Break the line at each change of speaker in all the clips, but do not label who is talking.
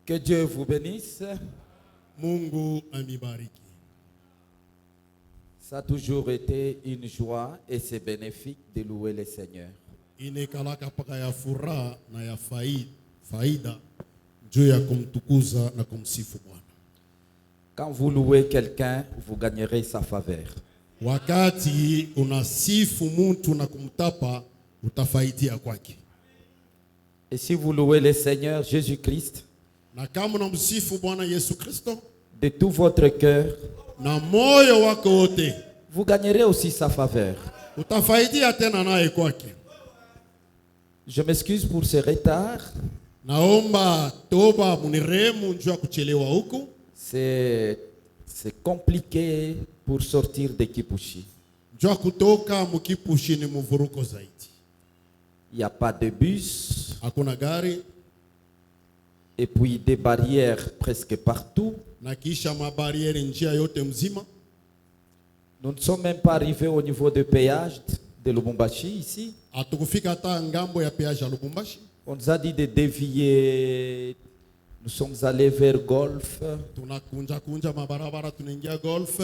Que Dieu vous bénisse.
Mungu amibariki.
Ça a toujours été une joie et c'est bénéfique de louer le Seigneur.
Inekalaka paka ya furaha na ya faida juu ya kumtukuza na kumsifu Bwana.
Quand vous louez quelqu'un, vous gagnerez sa faveur.
Wakati unasifu mtu na kumtapa utafaidia kwake.
Et si vous louez le Seigneur Jésus-Christ
Na kama unamsifu Bwana Yesu Kristo
de tout votre cœur,
na moyo wako wote,
vous gagnerez aussi sa faveur.
utafaidia tena naye kwake.
Je m'excuse pour ce retard.
Naomba toba muniremu njoo kuchelewa huku.
C'est compliqué pour sortir de Kipushi.
Njoo kutoka mkipushi ni mvuruko zaidi.
Il n'y a pas de bus.
Hakuna gari.
Et puis des barrières presque partout.
Na kisha mabariere njia yote mzima.
Nous ne sommes même pas arrivés au niveau de péage de Lubumbashi ici.
Atukufika hata ngambo ya péage ya Lubumbashi.
On nous a dit de dévier. Nous sommes allés vers Golf.
Tunakunja mabarabara tunaingia Golf.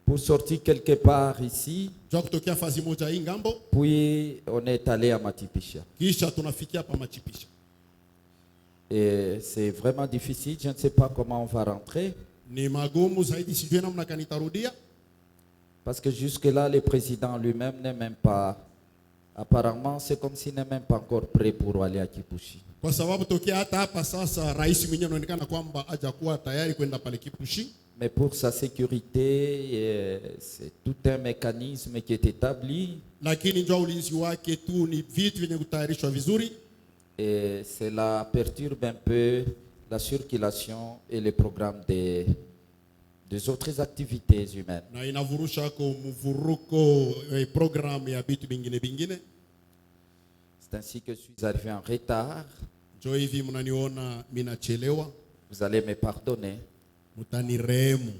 Pour sortir quelque part ici.
Njoo kutokea fazi moja hii ngambo.
Puis on est allé à Matipisha.
Kisha tunafikia pa Machipisha.
Et c'est vraiment difficile. Je ne sais pas comment on va rentrer.
Ni magumu zaidi, sijui namna gani tarudia.
Parce que jusque-là, le président lui-même n'est même pas. Apparemment, c'est comme s'il n'est même pas encore prêt pour aller à Kipushi.
Kwa sababu tokea hata hapa sasa rais mwenyewe anaonekana kwamba hajakuwa tayari kwenda pale Kipushi.
Mais pour sa sécurité, c'est tout un mécanisme qui est établi.
Lakini njoo ulinzi wake tu ni vitu vyenye kutayarishwa vizuri.
Et cela perturbe un peu la circulation et le programme des autres activités humaines.
Na inavurusha kwa mvuruko programu ya vitu bingine.
C'est ainsi que je suis arrivé en retard.
Njoo hivi mnaniona mimi nachelewa.
Vous allez me pardonner.
Mutanirehemu.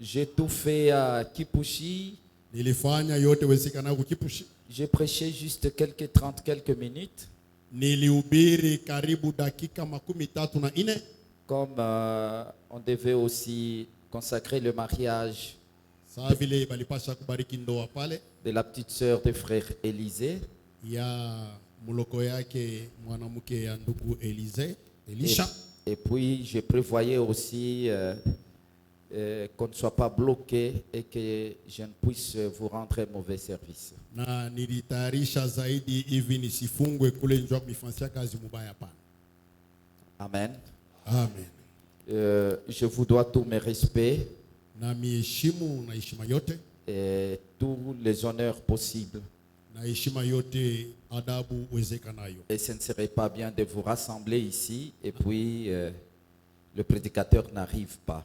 J'ai tout fait à Kipushi.
Nilifanya yote wezekana ku Kipushi.
J'ai prêché juste quelques minutes.
Nilihubiri karibu dakika 34.
Comme on devait aussi consacrer le mariage de la petite sœur de frère Élisée. Et puis je prévoyais aussi qu'on ne soit pas bloqué et que je ne puisse vous rendre un mauvais service. Amen.
Amen.
Je vous dois tous mes respects et tous les honneurs possibles. Et ce ne serait pas bien de vous rassembler ici et puis le prédicateur n'arrive pas.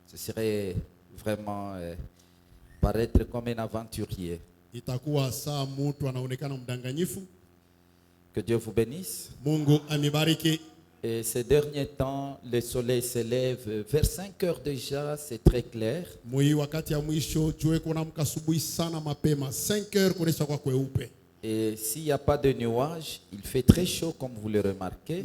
Ce serait vraiment paraître comme un aventurier. Que Dieu vous bénisse. Et ces derniers temps, le soleil s'élève vers 5 heures déjà, c'est très clair. Et s'il n'y a pas de nuages, il fait très chaud comme vous le remarquez.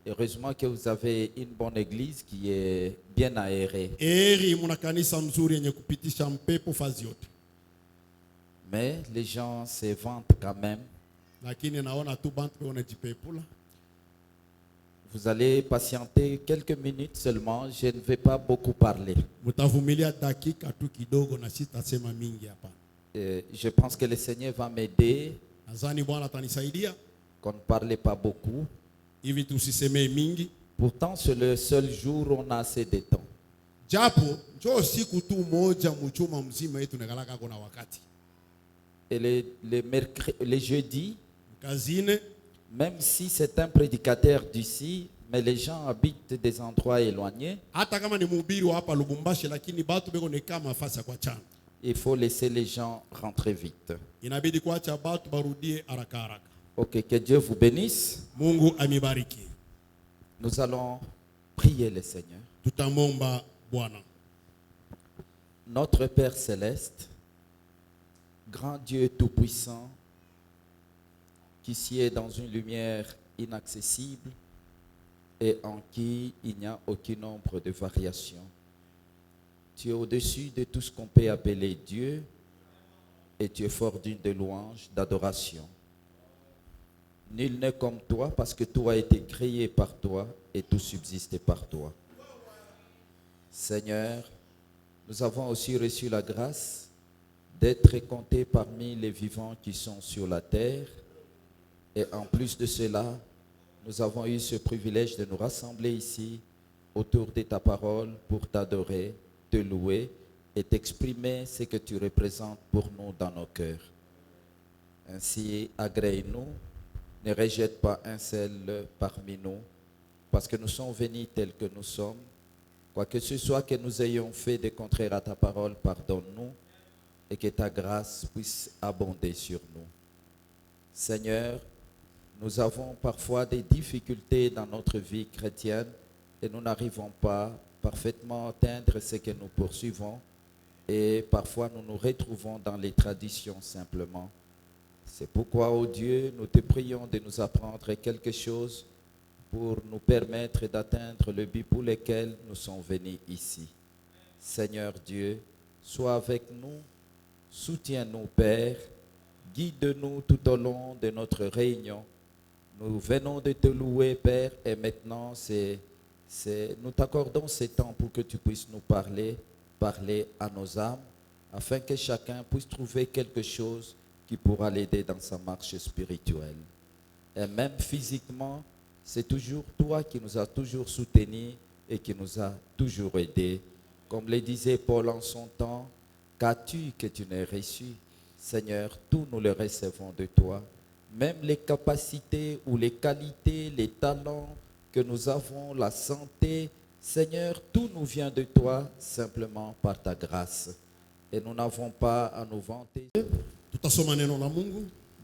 Heureusement que vous avez une bonne église qui est bien aérée. Mais les gens se vantent quand même. Vous allez patienter quelques minutes seulement. Je ne vais pas beaucoup parler. Je pense que le Seigneur va m'aider. Qu'on ne parle pas beaucoup. Pourtant, c'est le seul jour où on a assez de temps. Et les jeudis, même si c'est un prédicateur d'ici, mais les gens habitent des endroits éloignés, il faut laisser les gens rentrer vite. Ok, que Dieu vous bénisse.
Mungu amibariki.
Nous allons prier le Seigneur.
Tutamomba Bwana.
Notre Père céleste, grand Dieu tout-puissant, qui sied dans une lumière inaccessible et en qui il n'y a aucun nombre de variations. Tu es au-dessus de tout ce qu'on peut appeler Dieu et tu es fort digne de louange, d'adoration. Nul n'est comme toi parce que tout a été créé par toi et tout subsiste par toi. Seigneur, nous avons aussi reçu la grâce d'être comptés parmi les vivants qui sont sur la terre. Et en plus de cela, nous avons eu ce privilège de nous rassembler ici autour de ta parole pour t'adorer, te louer et t'exprimer ce que tu représentes pour nous dans nos cœurs. Ainsi, agrée-nous, ne rejette pas un seul parmi nous, parce que nous sommes venus tels que nous sommes. Quoi que ce soit que nous ayons fait de contraire à ta parole, pardonne-nous et que ta grâce puisse abonder sur nous. Seigneur, nous avons parfois des difficultés dans notre vie chrétienne et nous n'arrivons pas parfaitement à atteindre ce que nous poursuivons et parfois nous nous retrouvons dans les traditions simplement. C'est pourquoi, ô Dieu, nous te prions de nous apprendre quelque chose pour nous permettre d'atteindre le but pour lequel nous sommes venus ici. Seigneur Dieu, sois avec nous, soutiens-nous, Père, guide-nous tout au long de notre réunion. Nous venons de te louer, Père, et maintenant, nous t'accordons ce temps pour que tu puisses nous parler à nos âmes, afin que chacun puisse trouver quelque chose qui pourra l'aider dans sa marche spirituelle. Et même physiquement, c'est toujours toi qui nous as toujours soutenus et qui nous as toujours aidés. Comme le disait Paul en son temps, qu'as-tu que tu n'aies reçu? Seigneur, tout nous le recevons de toi. Même les capacités ou les qualités, les talents que nous avons, la santé, Seigneur, tout nous vient de toi simplement par ta grâce. Et nous n'avons pas à nous vanter.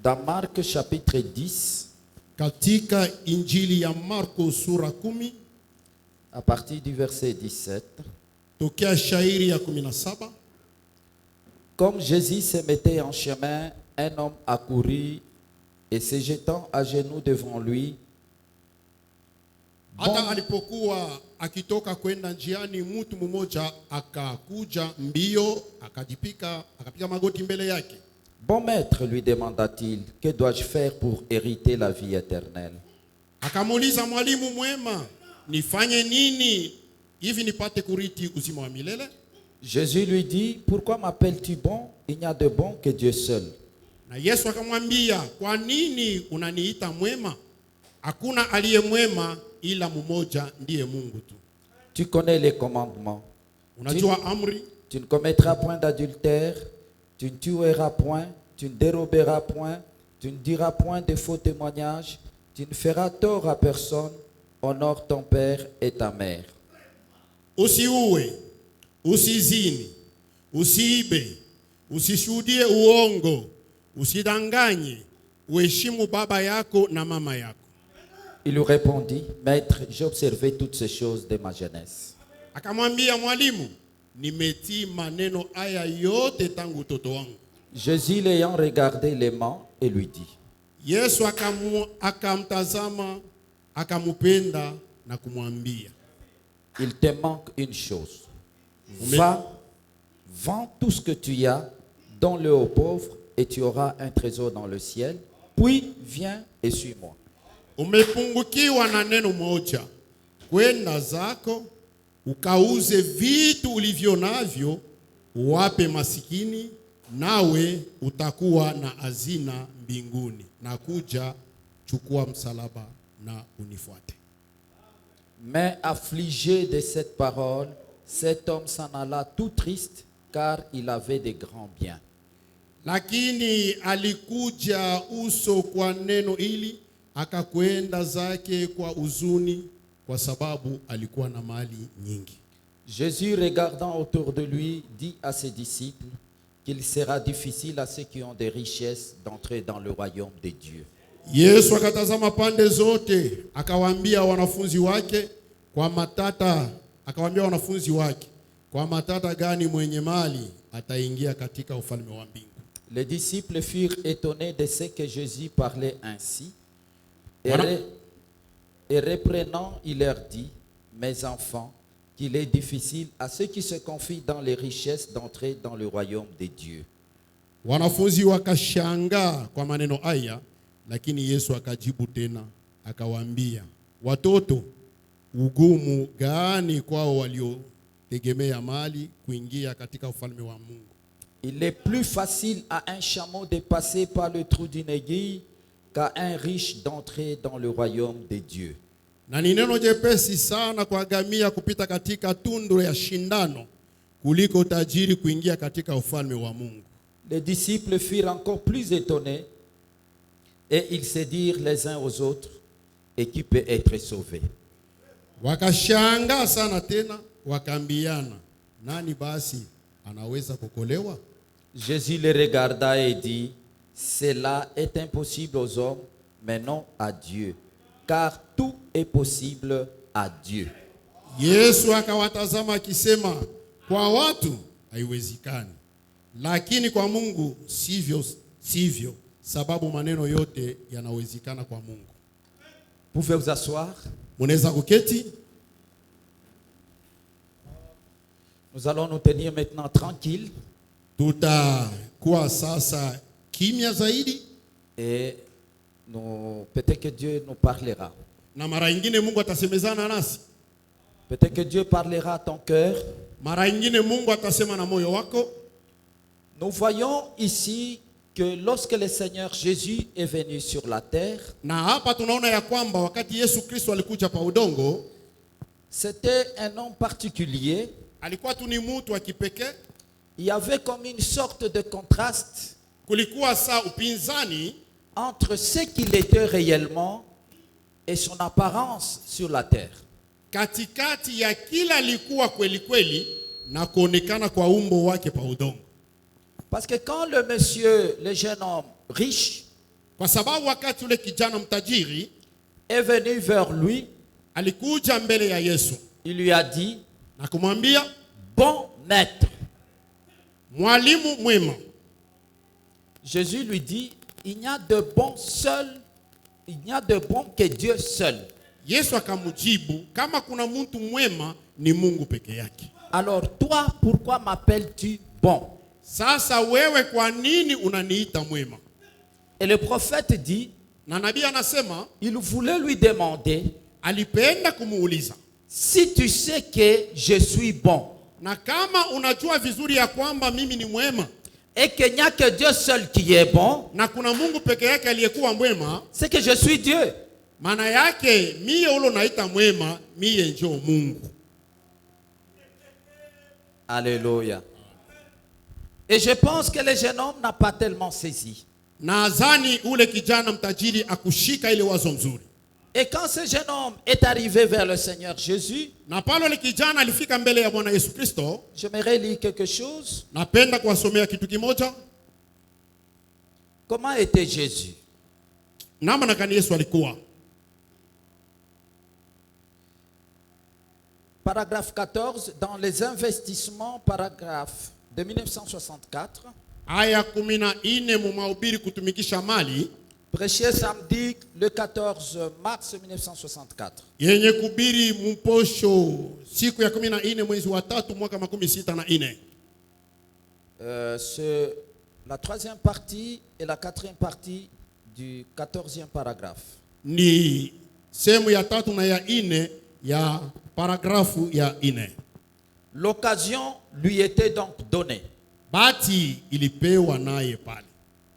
Dans Marc chapitre 10,
katika injili ya Marko sura 10,
à partir du verset 17,
tokea shairi ya 17,
comme Jésus se mettait en chemin, un homme accourut et se jetant à genoux devant lui,
hata alipokuwa akitoka kwenda njiani, mtu mmoja akakuja mbio, akapiga magoti mbele yake.
Bon maître, lui demanda-t-il, que dois-je faire pour hériter la vie éternelle?
Akamuuliza, mwalimu mwema, nifanye nini hivi nipate kurithi uzima wa milele?
Jésus lui dit, pourquoi m'appelles-tu bon? Il n'y a de bon que Dieu seul.
Na Yesu akamwambia, kwa nini unaniita mwema? Hakuna aliye mwema ila mmoja, ndiye Mungu tu.
Tu connais les commandements.
Unajua amri?
Tu ne commettras point d'adultère, tu ne tueras point, tu ne déroberas point, tu ne diras point de faux témoignages, tu ne feras tort à personne, honore ton père et ta mère.
Usiue, usizini, usiibe, usishuhudie uongo, usidanganye, uheshimu baba yako na mama yako.
Il lui répondit, maître, j'ai observé toutes ces choses de ma jeunesse.
Akamwambia, mwalimu, nimetii maneno haya yote tangu utoto wangu.
Jésus l'ayant regardé l'aimant et lui dit,
Yesu akamtazama, akamupenda na kumwambia,
il te manque une chose. Va, vends tout ce que tu as, donne-le aux pauvres et tu auras un trésor dans le ciel. Puis viens et suis-moi.
Umepungukiwa na neno moja. Kwenda zako, ukauze vitu ulivyo navyo, uwape masikini, nawe utakuwa na hazina mbinguni. Na kuja, chukua msalaba na unifuate.
Mais affligé de cette parole, cet homme s'en alla tout triste, car il avait de grands biens.
Lakini alikuja uso kwa neno hili, akakwenda zake kwa huzuni, kwa sababu alikuwa na mali nyingi.
Jésus, regardant autour de lui, dit à ses disciples qu'il sera difficile à ceux qui ont des richesses d'entrer dans le royaume de Dieu.
Yesu akatazama pande zote, akawaambia wanafunzi wake kwa matata gani mwenye mali ataingia katika ufalme wa mbingu.
Les disciples furent étonnés de ce que Jésus parlait ainsi. Et reprenant, il leur dit, mes enfants, qu'il est difficile à ceux qui se confient dans les richesses d'entrer dans le royaume des dieux.
Wanafunzi wakashangaa kwa maneno haya, lakini Yesu akajibu tena akawaambia, watoto, ugumu gani kwao waliotegemea mali kuingia katika ufalme wa Mungu?
Il est plus facile à un chameau de passer par le trou d'une aiguille qu'à un riche d'entrer dans le royaume des dieux.
Na ni neno jepesi sana kwa ngamia kupita katika tundu ya shindano kuliko tajiri kuingia katika ufalme wa Mungu.
Les disciples furent encore plus étonnés et ils se dirent les uns aux autres, et qui peut être sauvé?
Wakashangaa sana tena, wakaambiana, nani basi anaweza kuokolewa?
Jésus les regarda et dit, cela est impossible aux hommes, mais non à Dieu, car tout est possible à Dieu.
Yesu akawatazama akisema, kwa watu haiwezekani, lakini kwa Mungu sivyo, sababu maneno yote yanawezekana kwa Mungu.
Pouvez vous asseoir?
Munaweza kuketi.
Nous allons nous tenir maintenant tranquilles.
Tutakuwa sasa kimya zaidi.
Et peut-être que Dieu nous parlera.
Na mara nyingine Mungu atasemezana nasi.
Peut-être que Dieu parlera à ton cœur.
Mara nyingine Mungu atasema na moyo wako.
Nous voyons ici que lorsque le Seigneur Jésus est venu sur la terre,
na hapa tunaona ya kwamba wakati Yesu Kristo alikuja pa udongo,
c'était un homme particulier.
Alikuwa tu ni mtu wa kipekee.
Il y avait comme une sorte de contraste.
Kulikuwa saa upinzani
entre ce qu'il était réellement et son apparence sur la terre.
Katikati ya kila alikuwa kweli kweli na kuonekana kwa umbo wake pa udongo.
Parce que quand le jeune homme riche,
kwa sababu wakati ule kijana mtajiri
est venu vers lui,
alikuja mbele ya Yesu,
il lui a dit,
na kumwambia,
bon maître,
mwalimu mwema.
Jésus lui dit, il n'y a de bon que Dieu seul.
Yesu akamjibu, kama kuna mtu mwema ni Mungu peke yake.
Alors toi, pourquoi m'appelles-tu bon?
Sasa wewe kwa nini unaniita mwema?
Et le prophète dit,
na nabii anasema,
il voulait lui demander,
alipenda kumuuliza,
si tu sais que je suis bon,
na kama unajua vizuri ya kwamba mimi ni mwema,
et qu'il n'y a que Dieu seul qui est bon,
na kuna Mungu peke yake aliyekuwa mwema,
c'est que je suis Dieu.
Maana yake mie ulo naita mwema, mie njo Mungu.
Alléluia. Et je pense que le jeune homme n'a pas tellement saisi.
Nadhani ule kijana mtajiri akushika ile wazo mzuri.
Et quand ce jeune homme est arrivé vers le Seigneur Jésus,
na pale ule kijana alifika mbele ya Bwana Yesu Kristo,
j'aimerais lire quelque chose.
Napenda kuwasomea kitu kimoja.
Comment était Jésus?
Namna gani Yesu alikuwa?
Paragraphe 14, dans les investissements, paragraphe de 1964.
Aya 14 mu mahubiri kutumikisha mali.
Prêché samedi le 14 mars 1964.
Yenye kubiri mposho siku ya 14 mwezi wa 3 mwaka 1964.
C'est la troisième partie et la quatrième partie du 14e paragraphe.
Ni sehemu ya 3 na ya 4 ya paragrafu ya 4.
L'occasion lui était donc donnée.
Bati ilipewa naye pale.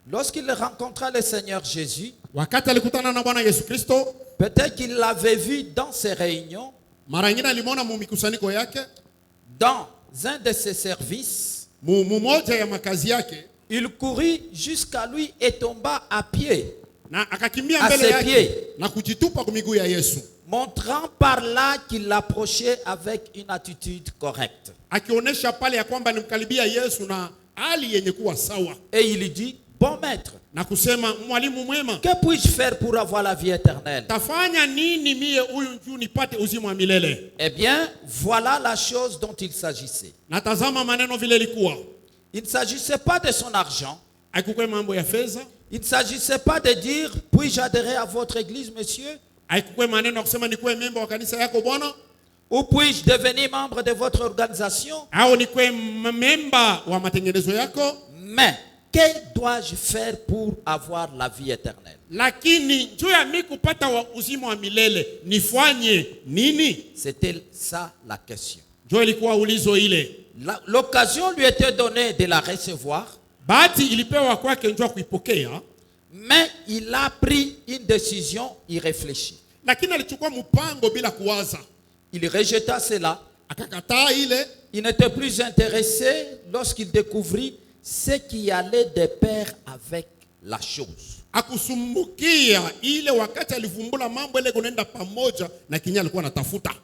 Lorsqu'il rencontra le Seigneur Jésus,
wakati alikutana na Bwana Yesu Kristo,
peut-être qu'il l'avait vu dans ses réunions,
mara nyingine alimuona mu mikusanyiko yake,
dans un de ses services,
moja ya makazi yake,
il courut jusqu'à lui et tomba à pied,
na akakimbia mbele yake na kujitupa kwa miguu ya Yesu,
montrant par là qu'il l'approchait avec une attitude correcte.
Akionesha pale ya kwamba alimkaribia Yesu na hali yenye kuwa sawa.
Et il lui dit, bon maître,
na kusema mwalimu mwema,
que puis-je faire pour avoir la vie éternelle?
tafanya nini mie huyu njuu nipate uzima wa milele?
Eh bien, voilà la chose dont il s'agissait.
Na tazama maneno vile ilikuwa.
Il ne s'agissait pas de son argent.
Haikuwa mambo ya fedha.
Il ne s'agissait pas de dire, puis-je adhérer à votre église, monsieur?
Haikuwa maneno ya kusema nikuwe memba wa kanisa yako bwana.
Ou puis-je devenir membre de votre organisation?
Au nikuwe memba wa matengenezo yako.
Mais, que dois-je faire pour avoir la vie éternelle?
Lakini njoo ya mimi kupata uzima wa milele nifanye nini?
C'était ça la question.
Njoo ilikuwa ulizo ile.
L'occasion lui était donnée de la recevoir.
Bahati ilipewa kwake njoo kuipokea.
Mais il a pris une décision irréfléchie.
Lakini alichukua mpango bila kuwaza.
Il rejeta cela.
Akakataa ile.
Il n'était plus intéressé lorsqu'il découvrit ce qui allait de pair avec la chose.
Akusumbukia ile wakati alivumbula mambo ile kunaenda pamoja na kinywa alikuwa anatafuta.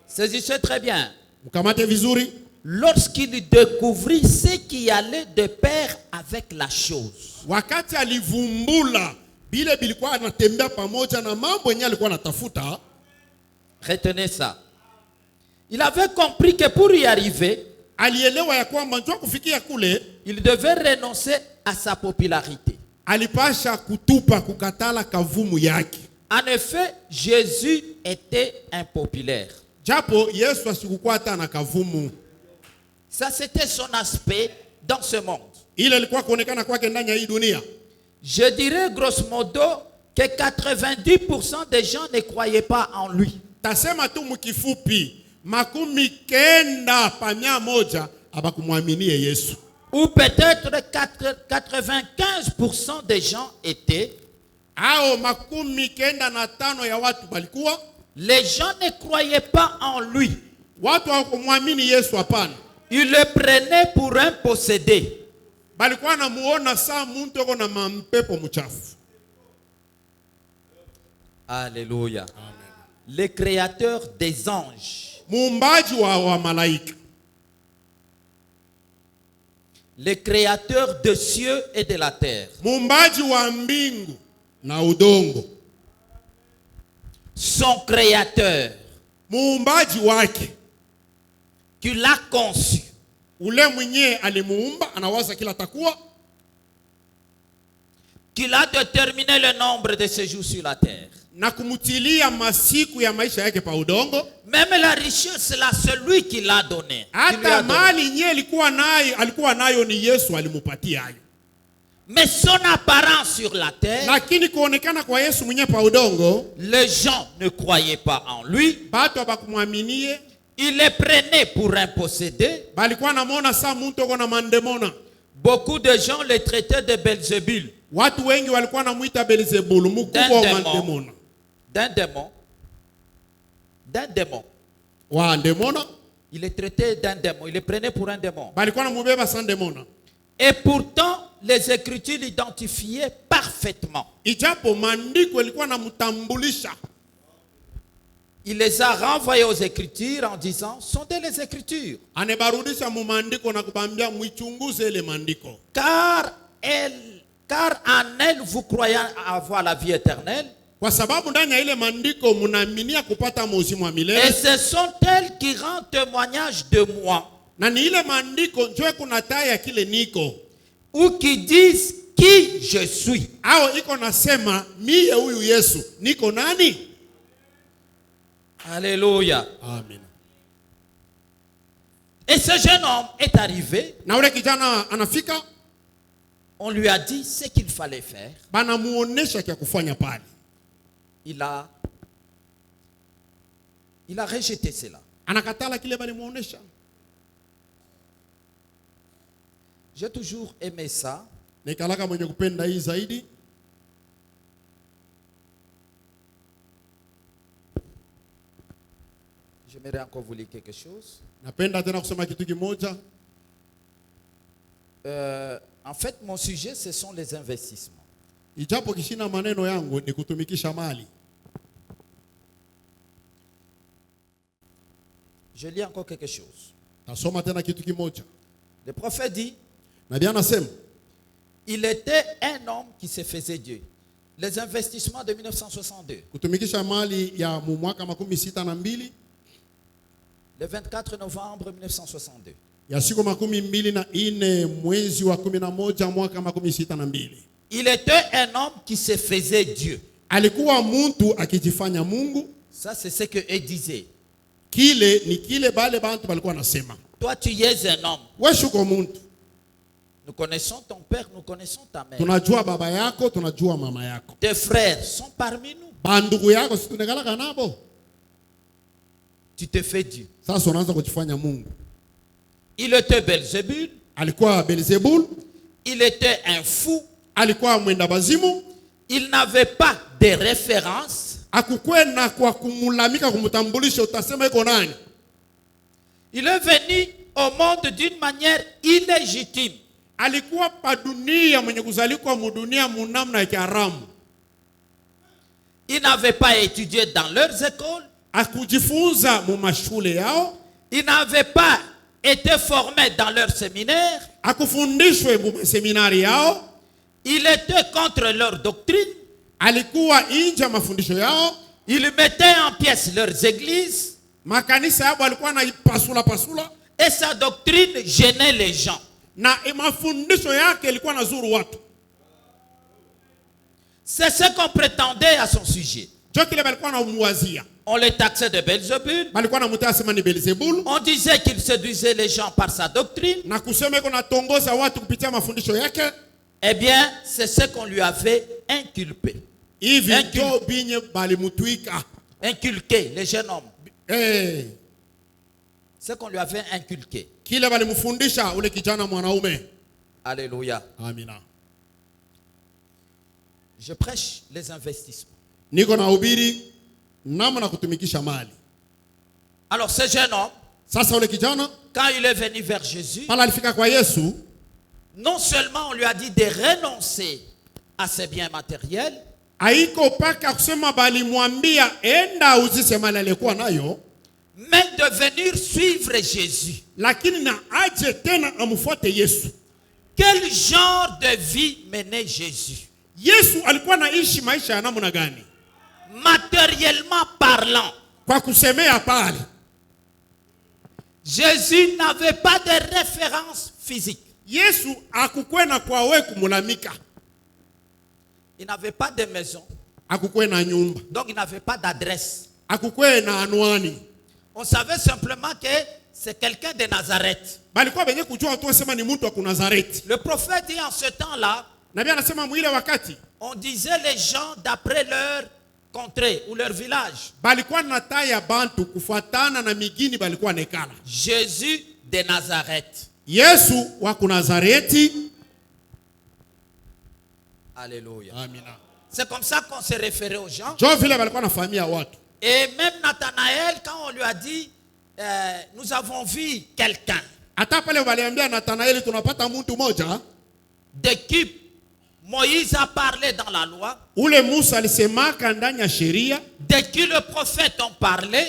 Saisissez très bien.
Mkamate vizuri.
Lorsqu'il découvrit ce qui allait de pair avec la chose.
Wakati alivumbula bile bilikuwa anatembea pamoja na mambo yenyewe alikuwa anatafuta.
Retenez ça. Il avait compris que pour y arriver,
alielewa ya kwamba njoo kufikia kule,
il devait renoncer à sa popularité.
Alipasha kutupa kukatala kavumu yake.
En effet, Jésus était impopulaire.
Japo Yesu asikukuwa hata na kavumu.
Ça c'était son aspect dans ce monde.
Ile ilikuwa kuonekana kwake ndani ya hii dunia.
Je dirais grosso modo que 90% des gens ne croyaient pas en lui.
Tasema tu mkifupi, 90% abakumwaminie Yesu.
Ou peut-être 95% des gens étaient.
ya watu balikuwa.
Les gens ne croyaient pas en lui.
Watu hawakumwamini Yesu hapana.
Ils le prenaient pour un possédé.
Balikuwa namuona saa muntu yuko na mampepo mchafu.
Alléluia. Amen. Le créateur des anges.
Muumbaji wa malaika.
Le créateur des cieux et de la terre.
Muumbaji wa mbingu na udongo.
Son créateur.
Muumbaji wake.
Qui l'a conçu.
Ule mwenye alimuumba anawaza kila takuwa.
Qu'il a déterminé le nombre de ses jours sur la terre.
Na kumutilia masiku ya maisha yake pa udongo.
Même la richesse là, celui qui l'a donné.
Hata mali nye alikuwa nayo ni Yesu alimupatia hayo.
Mais son apparence sur la terre.
Lakini kuonekana kwa Yesu mwenye pa udongo.
Les gens ne croyaient pas en lui.
Batu abakumwaminie.
Il les prenait pour un possédé.
Balikuwa namuona saa muntu yuko na mandemona.
Beaucoup de gens le traitaient de Belzébul.
Watu wengi walikuwa namuita Belzebulu, mkubwa wa mandemona.
D'un démon. D'un démon.
Wa ndemona.
Il est traité d'un démon. Il le prenait pour un démon.
Balikuwa namubeba sans demona.
Et pourtant, les Écritures l'identifiaient parfaitement.
Ijapo mandiko ilikuwa namutambulisha.
Il les a renvoyés aux Écritures en disant, sondez les Écritures.
Anebarudisha mu mandiko na kubambia mwichunguze ile mandiko.
Car en elle vous croyez avoir la vie éternelle.
Kwa sababu ndani ya ile mandiko mnaaminia kupata uzima wa milele.
Et ce sont elles qui rendent témoignage de moi.
Na ni ile mandiko njoo kuna taya kile niko.
Ou qui disent qui je suis.
Ao iko nasema mie huyu Yesu niko nani?
Alléluia.
Amen.
Et ce jeune homme est arrivé.
Na ule kijana anafika.
On lui a dit ce qu'il fallait faire.
Bana muonesha kia kufanya pale.
Il a rejeté cela.
Anakatala kile bali muonesha.
J'ai toujours aimé ça.
Nikalaka mwenye kupenda hii zaidi.
J'aimerais encore vous lire quelque chose.
Napenda tena kusema kitu kimoja.
En fait, mon sujet, ce sont les investissements.
Ijapo kishina maneno yangu ni kutumikisha mali.
Je lis encore quelque chose.
Tasoma tena kitu kimoja.
Le prophète dit,
Na Biblia nasema
il était un homme qui se faisait Dieu. Les investissements de 1962.
kutumikisha mali ya mwaka 62
Le 24 novembre 1962.
ya siku 24 mwezi wa 11 mwaka 62.
Il était un homme qui se faisait Dieu.
Alikuwa mtu akijifanya Mungu.
Ça c'est ce que il disait.
Kile ni kile bale bantu balikuwa nasema.
Toi tu es un homme.
Wewe shuko mtu.
Nous connaissons ton père, nous connaissons ta mère.
Tunajua baba yako, tunajua mama yako.
Tes frères sont parmi nous.
Bandugu yako si tunekalaka nabo.
Tu te fais Dieu.
Sasa unaanza kujifanya Mungu.
Il était Belzébul.
Alikuwa Belzebul.
Il était un fou.
Alikuwa mwenda bazimu.
Il n'avait pas de référence.
Akukwenda kwa kumulamika kumutambulisha utasema iko nani?
Il est venu au monde d'une manière illégitime.
Alikuwa pa dunia mwenye kuzalikwa mudunia munamna ya kiharamu.
Il n'avait pas étudié dans leurs écoles.
Akujifunza mu mashule yao.
Il n'avait pas été formé dans leur séminaire.
Akufundishwe mu seminari yao.
Il était contre leur doctrine.
Alikuwa nje mafundisho yao.
Il mettait en pièces leurs églises.
Makanisa yao alikuwa na pasula.
Et sa doctrine gênait les gens.
Na mafundisho yake ilikuwa nazuru watu.
C'est ce qu'on prétendait à son sujet.
On
le taxait de Belzébul.
On
disait qu'il séduisait les gens par sa doctrine. Eh bien, c'est ce qu'on lui avait inculpé. Inculqué, les jeunes hommes. Ce qu'on lui avait inculqué. Alléluia.
Amina.
Je prêche les investissements. Alors ce jeune homme, quand il est venu vers Jésus, non seulement on lui a dit de renoncer à ses biens matériels, mais de venir suivre Jésus. Quel genre de vie menait Jésus? Matériellement parlant, Jésus n'avait pas de référence physique. Il n'avait pas de maison. Donc il n'avait pas d'adresse. On savait simplement que c'est quelqu'un de Nazareth. Le prophète dit en ce temps-là, on disait les gens d'après leur contrée ou leur village. Jésus de Nazareth. Alléluia. C'est comme ça qu'on s'est référé aux gens. Et même Nathanaël, quand on lui a dit, nous avons vu quelqu'un de qui Moïse a parlé dans la loi, de qui le prophète ont parlé,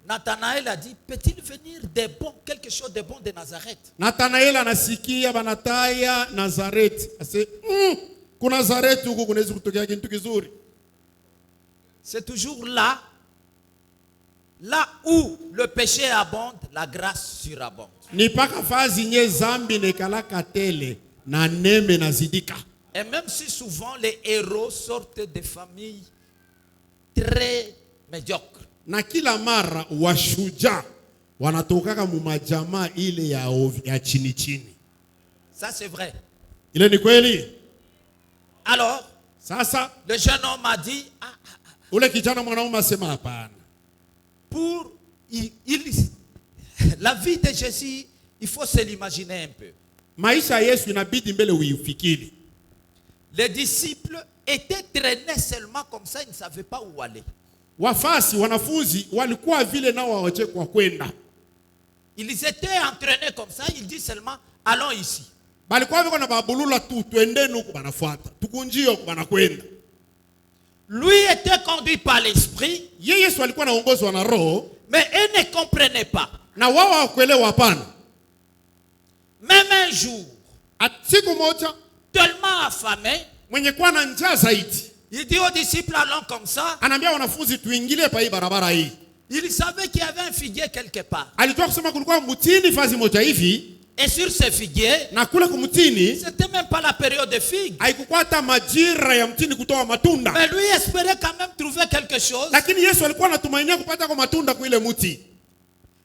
Nathanaël a dit, peut-il venir de bon, quelque chose de bon de Nazareth?
Nathanaël anasikia banataya Nazareth. Ase, Nazareth huko kunaweza kutokea kitu kizuri.
C'est toujours là où le péché abonde, la grâce surabonde.
Ni paka fazi nye zambi nekalaka tele na neme nazidika.
Et même si souvent les héros sortent de familles très médiocres.
Na kila mara washuja wanatokaka mu majama ile ya chini chini.
Ça c'est vrai.
Ile ni kweli.
Alors,
sasa
le jeune homme a dit
ule kijana mwanaume asema hapana.
Pour la vie de Jésus, il faut se l'imaginer un peu.
Maisha Yesu inabidi mbele uifikiri.
Les disciples étaient traînés seulement comme ça, ils ne savaient pas où aller.
Wanafunzi walikuwa vile nao wawache kwa kwenda.
Ils étaient entraînés comme ça, ils disent seulement allons ici.
Balikuwa viko na babulula tu twendeni huko banafuata. Tukunjio banakwenda.
Lui était conduit par l'esprit,
Yesu alikuwa anaongozwa na roho,
mais eux ne comprenaient pas.
Na wao hawakuelewa hapana.
Même un jour,
siku moja
tellement affamé,
mwenye kuwa na njaa zaidi,
il dit aux disciples, allons comme ça.
anaambia wanafunzi tuingilie pa hii barabara hii.
Il savait qu'il y avait un figuier quelque part.
Alijua kusema kulikuwa mtini fazi moja hivi,
Et sur ce figuier,
na kule kumtini
c'était même pas la période de figues.
haikukuwa hata majira ya mtini kutoa matunda.
Mais lui espérait quand même trouver quelque chose.
Lakini Yesu alikuwa anatumainia kupata kwa matunda kwa ile mti.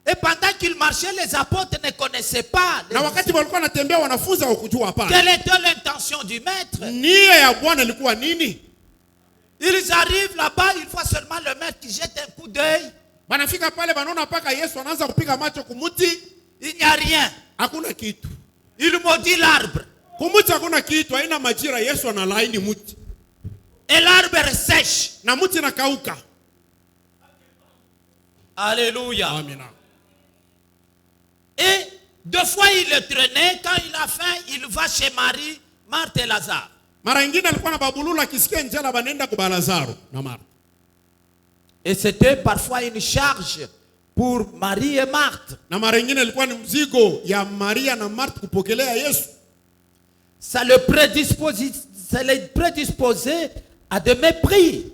Et pendant qu'il marchait, les apôtres ne connaissaient pas.
Na wakati walikuwa wanatembea wanafunzi hawakujua hapana.
Quelle était l'intention du maître?
Nia ya Bwana ilikuwa nini?
Ils arrivent là-bas, ils voient seulement le maître qui jette un coup d'œil.
Wanafika pale wanaona paka Yesu anaanza kupiga macho kumuti,
Il n'y a rien.
hakuna kitu.
Il maudit l'arbre.
Kumuti hakuna kitu, haina majira. Yesu analaini muti.
Et l'arbre sèche.
Na muti nakauka.
Alléluia.
Amina.
Et deux fois il le traînait. Quand il a faim, il va chez Marie, Marthe et Lazare.
Mara nyingine alikuwa na babulula akisikia njala banenda kwa Lazaro na Martha.
Et c'était parfois une charge pour Marie et Marthe.
Na mara nyingine ilikuwa ni mzigo ya Maria na Martha kupokelea Yesu.
Ça les prédisposait à de mépris.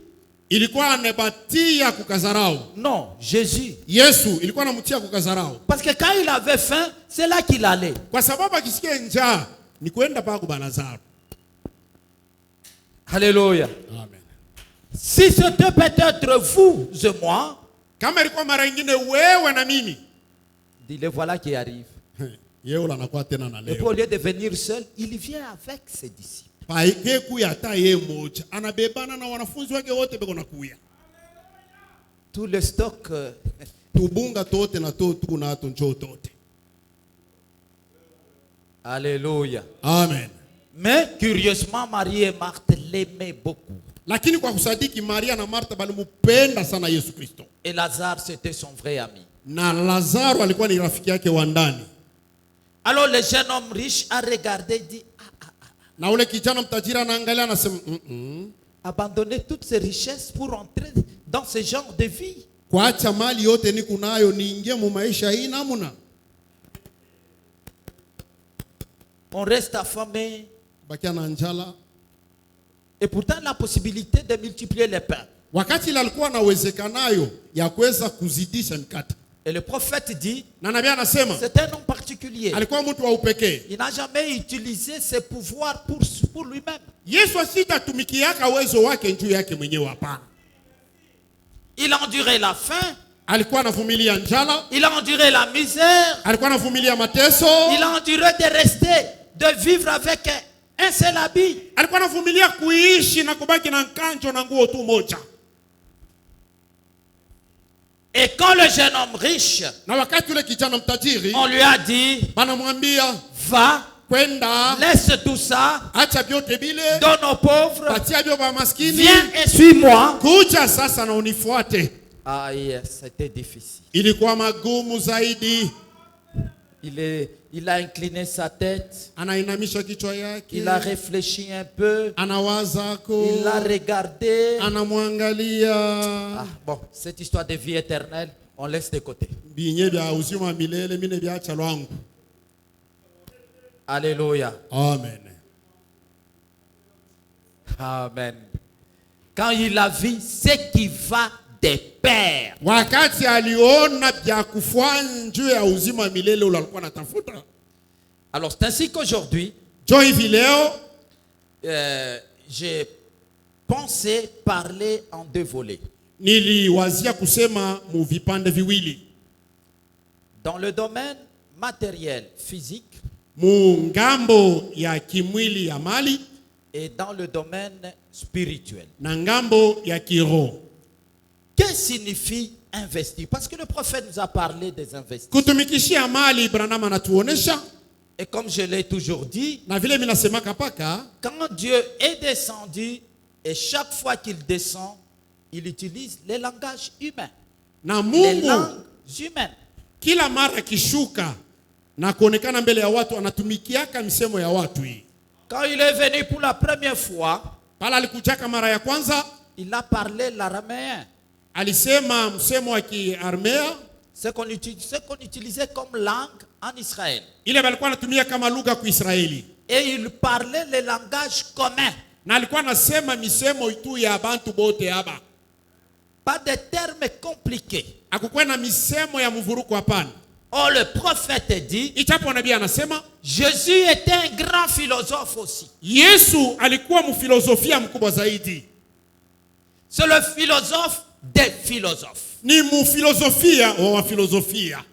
Ilikuwa anabatia kukazarau.
Non, Jésus.
Yesu ilikuwa anamtia kukazarau.
Parce que quand il avait faim, c'est là qu'il allait.
Kwa sababu akisikia njaa ni kwenda pa kwa Lazaro.
Alléluia.
Amen.
Si c'était peut-être vous et moi,
Kama ilikuwa mara nyingine wewe na mimi,
dis le voilà qui arrive.
yeye anakuwa tena na
Et
leo.
au lieu de venir seul, il vient avec ses disciples.
Paike kuya hata yeye mmoja anabebana na wanafunzi wake wote beko nakuya.
Tout le stock
Tubunga tote na to tuko na ato njoo tote.
Alléluia.
Amen.
Mais curieusement, Marie et Marthe l'aimaient beaucoup.
Lakini kwa kusadiki Maria na Martha balimpenda sana Yesu Kristo.
Et Lazare, c'était son vrai ami.
Na Lazaro alikuwa ni rafiki yake wa ndani.
Alors le jeune homme riche a regardé et dit,
Na ule kijana mtajiri anaangalia anasema
abandonner toutes ses richesses pour entrer dans ce genre de vie.
kuacha mali yote niko nayo niingie mu maisha hii namuna.
On reste affamé.
Bakia na njala.
Et pourtant la possibilité de multiplier les pains.
Wakati ile alikuwa na uwezekanayo ya kuweza kuzidisha mikate.
Et le prophète dit,
Na nabii anasema
c'est un homme particulier.
alikuwa mtu wa upekee.
Il n'a jamais utilisé ses pouvoirs pour lui-même.
Yesu asitatumikiaka uwezo wake juu yake mwenyewe hapana.
Il a enduré la faim.
Alikuwa anavumilia njala,
Il a enduré la misère.
alikuwa anavumilia mateso,
Il a enduré de rester, de vivre avec un seul habit.
alikuwa anavumilia kuishi na kubaki na nkanjo na nguo tu moja.
Et quand le jeune homme riche,
Na wakati ule kijana mtajiri
on lui a dit,
banamwambia
va,
kwenda,
laisse tout ça,
acha vyote bile,
donne aux pauvres,
patia vyo ba maskini,
viens et suis-moi.
kuja sasa na unifuate.
Ah yes, c'était difficile.
Ilikuwa magumu zaidi.
Il a incliné sa tête,
Anainamisha kichwa yake,
il a réfléchi un peu,
anawazako,
il a regardé.
anamwangalia.
Ah, bon, cette histoire de vie éternelle, on laisse de côté.
Binye bya uzima milele mine byacha lwangu.
Alléluia.
Amen.
Amen. Quand il a vu ce qui va de pair,
Wakati aliona bya kufanya juu ya uzima milele ule alikuwa anatafuta.
alors c'est ainsi qu'aujourd'hui,
Jo hivi leo
j'ai pensé parler en deux volets.
niliwazia kusema mu vipande viwili.
Dans le domaine matériel, physique,
Mu ngambo ya kimwili ya mali
et dans le domaine spirituel.
na ngambo ya kiroho.
Que signifie investir? Parce que le prophète nous a parlé des investissements.
Kutumikishia mali Branham anatuonesha,
Et comme je l'ai toujours dit,
na vile mimi nasema kapaka,
quand Dieu est descendu, et chaque fois qu'il descend, il utilise les langages humains.
na
Les
Mungu
langues humaines.
kila mara kishuka na kuonekana mbele ya watu anatumikiaka misemo ya watu hii.
Quand il est venu pour la première fois,
Pala alikujaka mara ya kwanza,
il a parlé l'araméen.
alisema msemo wa Kiarmea,
ce qu'on utilisait comme langue en Israël.
ile balikuwa anatumia kama lugha kwa Israeli,
Et il parlait le langage commun.
na alikuwa anasema misemo tu ya bantu bote hapa.
Pas de termes compliqués.
Hakukuwa na misemo ya mvuruko, hapana.
Or, le prophète dit,
Ichapo nabii anasema
Jésus était un grand philosophe aussi.
Yesu alikuwa mfilosofia mkubwa zaidi.
C'est le philosophe des philosophes.
Ni mfilosofia wa filosofia.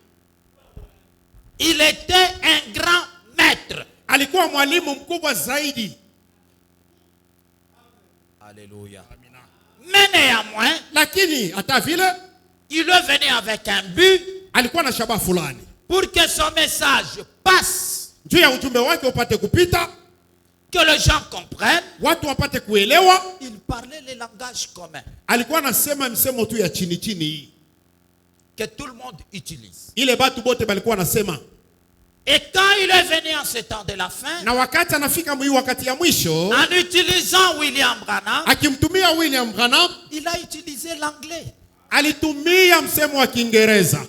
Il était un grand maître.
Alikuwa mwalimu mkubwa zaidi.
Alléluia. Mais néanmoins,
Lakini hata vile
il est venu avec un but
alikuwa na shabaha fulani.
pour que son message passe,
Juu ya ujumbe wake upate kupita,
que les gens comprennent.
watu wapate kuelewa.
Il parlait le langage commun
Alikuwa anasema msemo tu ya chini chini hii.
que tout le monde utilise.
Ile batu bote balikuwa anasema.
Et quand il est venu en ce temps de la fin,
Na wakati anafika mwi wakati ya mwisho,
en utilisant William Branham,
akimtumia William Branham,
il a utilisé l'anglais.
alitumia msemo wa Kiingereza.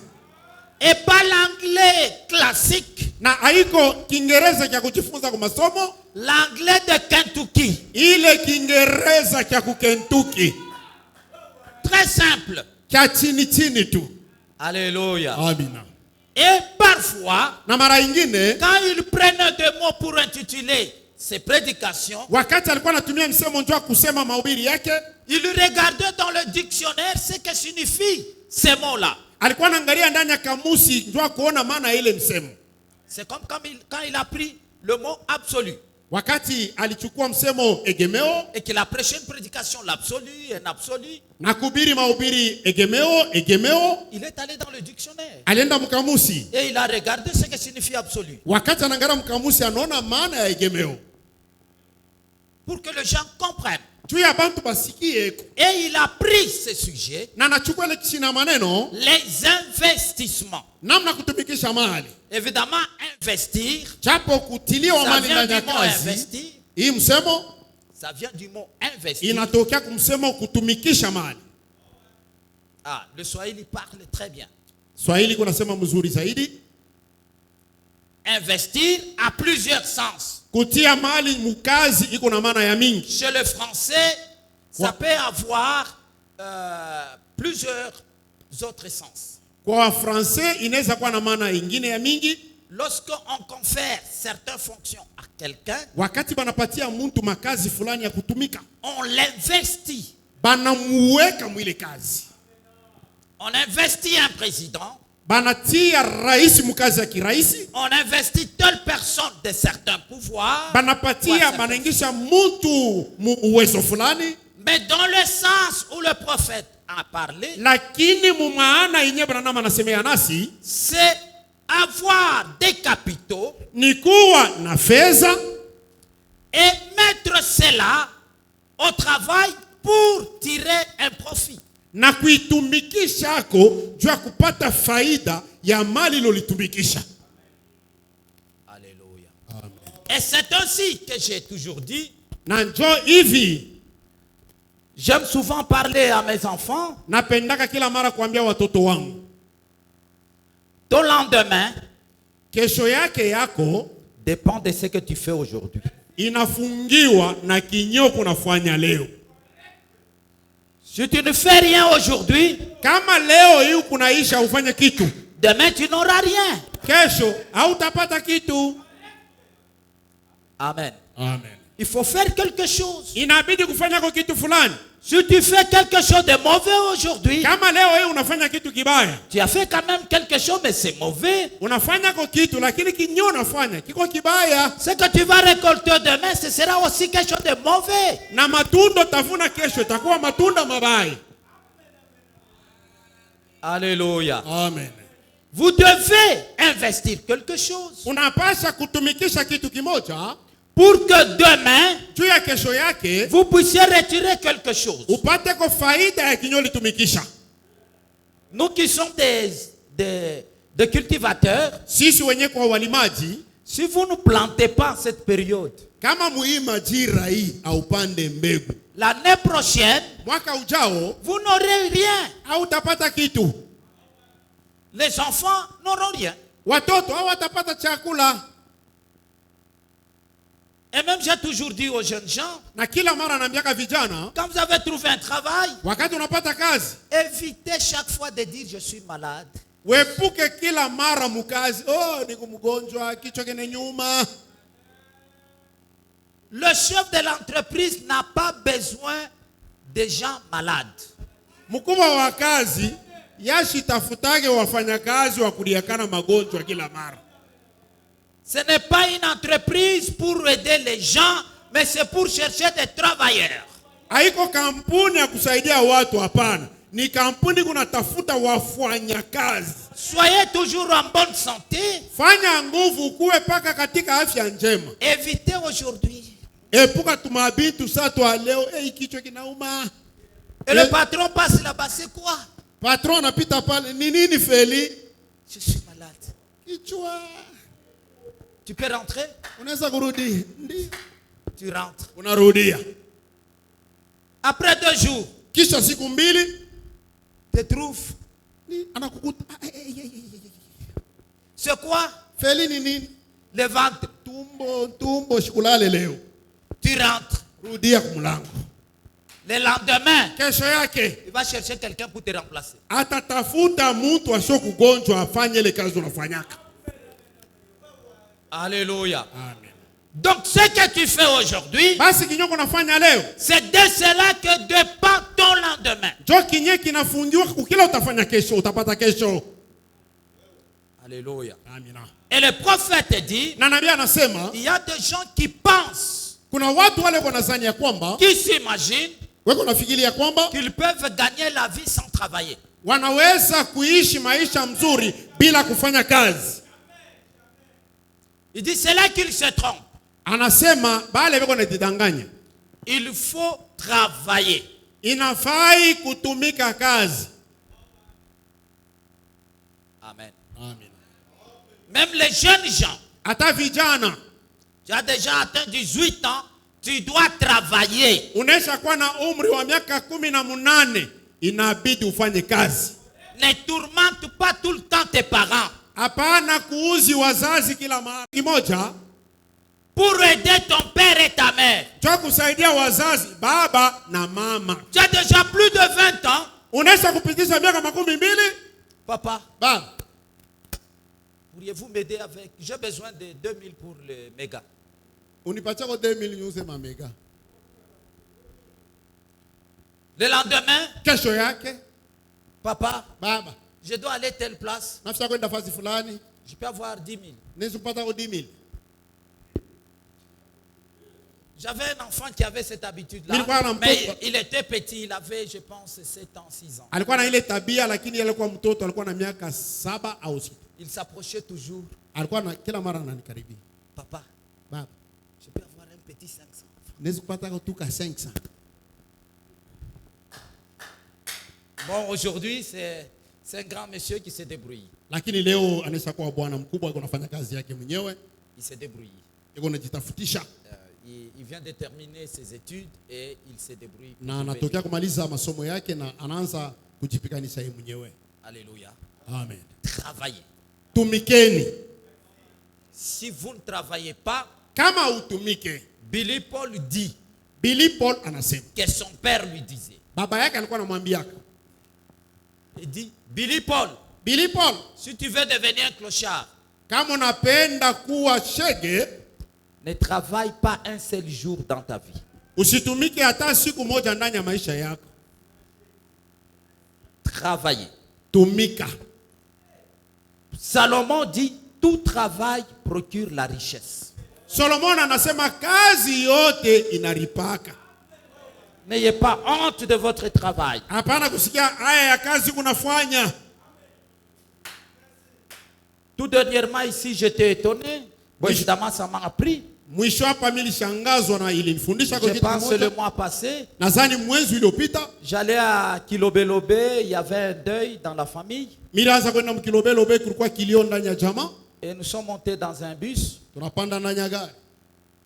Et pas l'anglais classique,
Na haiko Kiingereza cha kujifunza kwa masomo,
l'anglais de Kentucky.
ile Kiingereza cha Kentucky,
Très simple.
cha chini chini tu.
Alléluia.
Amina.
Et parfois,
Na mara nyingine
quand il prenait des mots pour intituler ses prédications,
wakati alikuwa anatumia msemo njoo kusema mahubiri yake,
il regardait dans le dictionnaire ce que signifient ces mots-là.
alikuwa anaangalia ndani ya kamusi njoo kuona maana ya ile msemo.
C'est comme quand il a pris le mot absolu
Wakati alichukua msemo egemeo
et qu'il a prêché une prédication, l'absolu, un absolu,
na kuhubiri mahubiri egemeo,
il est allé dans le dictionnaire
alienda mkamusi.
et il a regardé ce que signifie absolu
Wakati anaangalia mkamusi anaona maana ya egemeo.
pour que les gens comprennent.
Juu ya bantu basikie,
Et il a pris ce sujet,
na anachukua ile kishina maneno
les investissements.
namna kutumikisha mali.
Évidemment, investir,
Japo kutilia wa
ça
mali
vient
ndani ya
du mot
kazi.
investir.
Hii msemo
Ça vient du mot investir.
inatokea kumsemo kutumikisha mali.
Ah, le Swahili parle très bien.
Swahili kuna sema mzuri zaidi.
Investir a plusieurs sens.
Kutia mali mukazi iko na maana ya mingi.
Chez le français, ça
Ouais.
peut avoir plusieurs autres sens.
Kwa Francais inaweza kuwa na maana ingine ya mingi.
Lorsqu'on confère certaines fonctions à quelqu'un,
Wakati banapatia mtu makazi fulani ya kutumika,
on l'investit.
banamuweka mwile kazi.
On investit un président,
Banatia rais mukazi ya kiraisi.
on investit telle personne de certains pouvoirs.
Banapatia
Ouais,
banaingisha mtu uwezo fulani.
Mais dans le sens où le prophète a parlé,
Lakini mumaana yenye Branham anasemea nasi
c'est avoir des capitaux
ni kuwa na fedha
et mettre cela au travail pour tirer un profit.
na kuitumikisha ako juu ya kupata faida ya mali lolitumikisha.
Alléluia. Et c'est ainsi que j'ai toujours dit,
Na njo hivi
j'aime souvent parler à mes enfants,
napendaka kila mara kuambia watoto wangu,
ton lendemain
kesho yake yako
dépend de ce que tu fais aujourd'hui.
inafungiwa na kinyoko unafanya leo.
Si tu ne fais rien aujourd'hui,
Kama leo hii kunaisha ufanye kitu,
demain tu n'auras rien.
kesho hautapata kitu.
Amen.
Amen.
Il faut faire quelque chose.
Inabidi kufanya kwa kitu fulani.
Si tu fais quelque chose de mauvais aujourd'hui,
Kama leo hii unafanya kitu kibaya,
tu as fait quand même quelque chose, mais c'est mauvais.
unafanya kwa kitu lakini kinyo unafanya kiko kibaya,
Ce que tu vas récolter demain, ce sera aussi quelque chose de mauvais.
na matunda tavuna kesho itakuwa matunda mabaya.
Alléluia.
Amen.
Vous devez investir quelque chose
Unapasha kutumikisha kitu kimoja
pour que demain,
juu ya kesho yake
vous puissiez retirer quelque chose.
upate kwa faida ya kinyo litumikisha.
Nous qui sommes des cultivateurs,
Sisi wenye kwa walimaji,
si vous ne plantez pas en cette période,
kama muima jira hii aupande mbegu,
l'année prochaine,
mwaka ujao
vous n'aurez rien.
hautapata kitu.
les enfants n'auront rien.
watoto hawatapata chakula.
Et même j'ai toujours dit aux jeunes gens,
Na kila mara naambiaka vijana,
quand vous avez trouvé un travail,
wakati unapata kazi,
évitez chaque fois de dire je suis malade.
wepuke kila mara mukazi, oh niko mgonjwa, kichwa kinenyuma.
Le chef de l'entreprise n'a pas besoin de gens malades.
Mkubwa wa kazi yashitafutage wafanyakazi wa kuliakana magonjwa kila mara.
Ce n'est pas une entreprise pour aider les gens, mais c'est pour chercher des travailleurs.
Haiko kampuni ya kusaidia watu, hapana. Ni kampuni kunatafuta wafanyakazi.
Soyez toujours en bonne santé.
Fanya nguvu kuwe paka katika afya njema.
Évitez aujourd'hui.
Epuka tumabitu sato leo, kichwa kinauma.
Et le patron passe là-bas, c'est quoi?
Patron anapita pale, ni nini Feli?
Je suis malade.
Kichwa.
Tu peux rentrer?
Unaweza kurudi? Ndi.
Tu rentres.
Unarudia.
Après 2 jours,
Kisha siku mbili,
tu trouves.
anakukuta.
C'est quoi?
Feli ni nini?
Le ventre.
Tumbo shikulale leo.
Tu rentres.
Rudia kumlango.
Le lendemain,
Kesho yake
il va chercher quelqu'un pour te remplacer.
atatafuta mtu asio kugonjwa afanye ile kazi unafanyaka.
Alléluia.
Amen.
Donc ce que tu fais aujourd'hui,
Basi kinyoko unafanya leo,
c'est de cela que dépend ton lendemain.
jo kinye kinafungiwa kukila utafanya kesho, utapata kesho.
Alléluia.
Amina.
Et le prophète dit,
Na nabii anasema
il y a des gens qui pensent,
kuna watu wale wanazani ya kwamba,
qui s'imaginent
weko nafikiria kwamba
qu'ils peuvent gagner la vie sans travailler.
wanaweza kuishi maisha mzuri bila kufanya kazi.
Il dit, c'est là qu'ils se trompent.
Anasema bale weko najidanganya.
Il faut travailler.
Inafai kutumika kazi.
Amen.
Amen.
Même les jeunes gens,
Hata vijana,
tu as déjà atteint 18 ans, tu dois travailler.
unesha kuwa na umri wa miaka 18, inabidi ufanye kazi.
Ne tourmente pas tout le temps tes parents.
Hapana kuuzi wazazi kila mara. Kimoja,
Pour aider ton père et ta mère.
cho kusaidia wazazi, baba na mama.
Tu as déjà plus de 20 ans.
Unesha kupitisha miaka 12,
Papa,
baba,
pourriez-vous m'aider avec... J'ai besoin de 2000 pour le méga.
unipatia kwa 2000 nyuze mamega.
Le lendemain,
Kesho yake,
papa,
baba,
je dois aller telle place.
nafisa kwenda fasi fulani,
Je peux avoir 10 000.
nisipata kwa 10,000.
J'avais un enfant qui avait cette habitude-là.
Nilikuwa
Mais il était petit, il avait, je pense, 7 ans, 6 ans.
Alikuwa na ile tabia, lakini alikuwa mtoto, alikuwa na miaka 7 au 6.
Il s'approchait toujours.
Alikuwa na kila mara ananikaribia.
Papa,
Baba,
je peux avoir un petit 500.
nisipata kwa tuka 500.
Bon, aujourd'hui, c'est un grand monsieur qui se débrouille.
Lakini leo anaweza kuwa bwana mkubwa, yuko anafanya kazi yake mwenyewe,
Il se débrouille.
yuko anajitafutisha
Il vient de terminer ses études et il se débrouille. pour
na
devenir-
anatokea kumaliza masomo yake na anaanza kujipikanisha yeye mwenyewe.
Alléluia.
Amen.
Travaillez.
Tumikeni.
Si vous ne travaillez pas,
Kama utumike,
Billy Paul dit
Billy Paul anasema,
que son père lui disait.
baba yake alikuwa anamwambia,
Il dit, Billy Paul,
Billy Paul,
si tu veux devenir un clochard,
kama unapenda kuwa shege,
ne travaille pas un seul jour dans ta vie.
usitumike hata siku moja ndani ya maisha yako.
Travaillez.
Tumika.
Salomon dit, tout travail procure la richesse.
Solomon anasema kazi yote inaripaka.
N'ayez pas honte de votre travail.
Hapana kusikia haya ya kazi kunafanya.
Tout dernièrement ici, j'étais étonné. Bon, évidemment, ça m'a appris.
Mwisho hapa mimi nilishangazwa na ilinifundisha kwa
Je
kitu
pense le
kimoja.
mois passé,
Nadhani mwezi uliopita
j'allais à Kilobelobe, il y avait un deuil dans la famille.
miraanza kwenda mkilobelobe, kulikuwa kilio ndani ya jamaa.
Et nous sommes montés dans un bus.
Tunapanda ndani ya gari.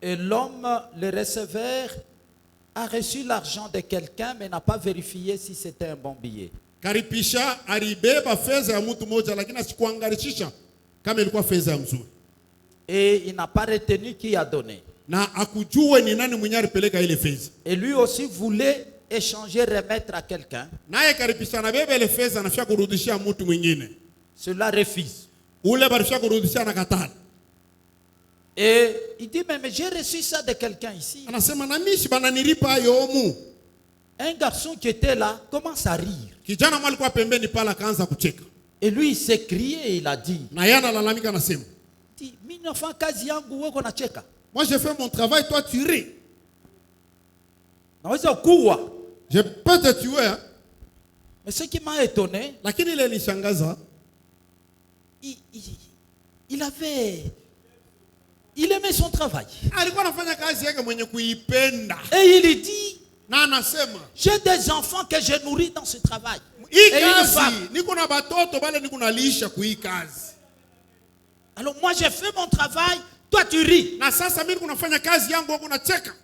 Et l'homme, le receveur, a reçu l'argent de quelqu'un, mais n'a pas vérifié si c'était un bon billet.
Karipisha alibeba fedha ya mtu mmoja lakini asikuangarishisha kama ilikuwa fedha ya mzuri.
Et il n'a pas retenu qui a donné.
Na akujue ni nani mwenye alipeleka ile fedha.
Et lui aussi voulait échanger, remettre à quelqu'un.
Naye karipisha na bebe ile fedha anafia kurudishia mtu mwingine.
Celui-là refuse.
Ule barishia kurudishia na katana.
Et il dit, mais j'ai reçu ça de quelqu'un ici.
Anasema na mimi si bana nilipa yomu.
Un garçon qui était là commence à rire.
Kijana mmoja alikuwa pembeni pala akaanza kucheka.
Et lui il s'est crié et il a dit,
Na yeye analalamika anasema,
mimi nafanya kazi yangu wewe unacheka.
moi j'ai fait mon travail, toi tu ris.
Naweza kuwa.
Je peux te tuer. Hein?
Mais ce qui m'a étonné,
Lakini ile nishangaza,
il aimait son travail.
alikuwa anafanya kazi yake mwenye kuipenda.
Et il dit,
Na anasema,
j'ai des enfants que je nourris dans ce travail.
hii
Et une
kazi
femme.
niko na batoto bale niko nalisha kwa hii kazi.
Alors moi j'ai fait mon travail, toi tu ris.
Na sasa mimi kunafanya kazi yangu wewe unacheka.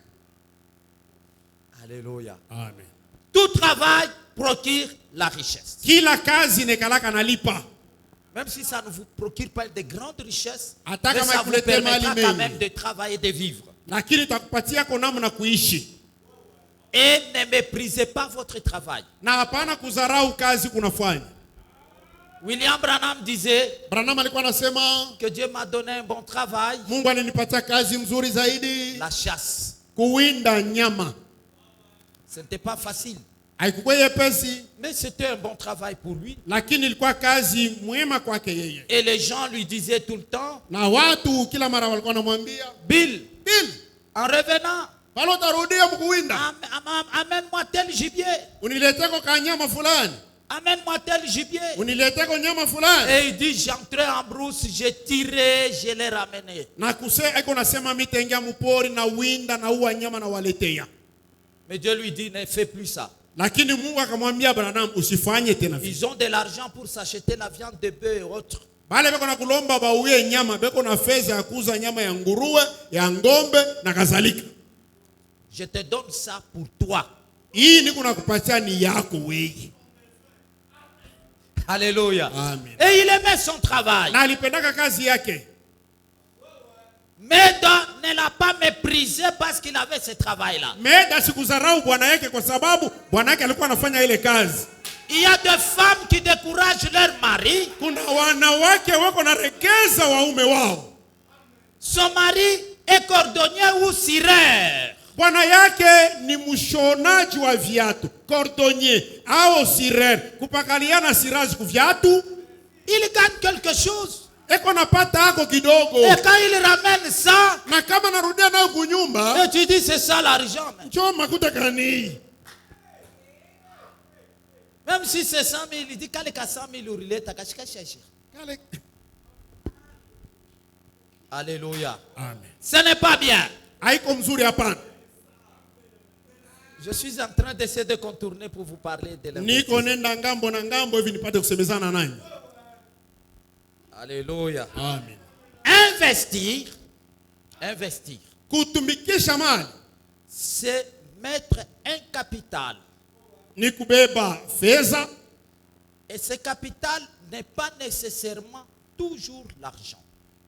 Alléluia.
Amen.
Tout travail procure la richesse.
Kila kazi nekalaka nalipa.
Même si ça ne vous procure pas de grandes richesses,
Hata
mais
kama
ça vous
ikulete mali
permettra quand
mengi.
même de travailler, de vivre.
Lakini takupatia kwa namna kuishi.
Et ne méprisez pas votre travail.
Na hapana kudharau kazi kunafanya.
William Branham disait
Branham alikuwa anasema
que Dieu m'a donné un bon travail,
Mungu alinipatia kazi mzuri zaidi,
la chasse.
kuwinda nyama.
Ce n'était pas facile,
Haikuwa yepesi,
mais c'était un bon travail pour lui.
lakini ilikuwa kazi mwema kwake yeye.
Et les gens lui disaient tout le temps,
Na watu kila mara walikuwa wanamwambia,
Bill,
Bill,
en revenant,
pale utarudia mkuwinda.
amène-moi tel gibier,
Unileteko kanyama fulani.
amène-moi tel gibier.
Unileteko nyama fulani.
Et il dit, j'entrais en brousse, j'ai tiré, je l'ai ramené.
Na eko nasema mitengia mpori na winda na uwa nyama na waletea.
Mais Dieu lui dit, ne fais plus ça.
Lakini Mungu akamwambia Branham usifanye tena vile.
Ils ont de l'argent pour s'acheter la viande de bœuf et autres.
Bale beko na kulomba bauye nyama, beko na fedha ya kuuza nyama ya nguruwe, ya ngombe na kadhalika.
Je te donne ça pour toi.
Hii niko nakupatia ni yako wewe.
Alléluia.
Amen.
Et il aimait son travail.
Na alipendaka kazi yake.
Mais ne l'a pas méprisé parce qu'il avait ce travail-là.
Meda sikudharau bwana yake kwa sababu bwana yake alikuwa anafanya ile kazi.
Il y a des femmes qui découragent leur mari.
Kuna wanawake wako na regeza waume wao.
Son mari est cordonnier ou cireur.
Bwana yake ni mshonaji wa viatu, cordonnier au cirer, kupakaliana siraji ku viatu.
Il gagne quelque chose.
Eko napata ako kidogo.
Et quand il ramène ça,
Na kama narudia nayo kunyumba,
et tu dis c'est ça l'argent.
njoo makuta kani.
Même si c'est 100 000, il dit qu'elle est 100 000 il est à chercher.
Kale.
Alléluia.
Amen.
Ce n'est pas bien.
Haiko mzuri hapana.
Je suis en train d'essayer de contourner pour vous parler de
Niko
l'investissement.
nenda ngambo na ngambo hivi nipate kusemezana nanyi.
Alléluia.
Amen.
Investir,
Kutumikisha mali
c'est mettre un capital.
ni kubeba fedha,
Et ce capital n'est pas nécessairement toujours l'argent.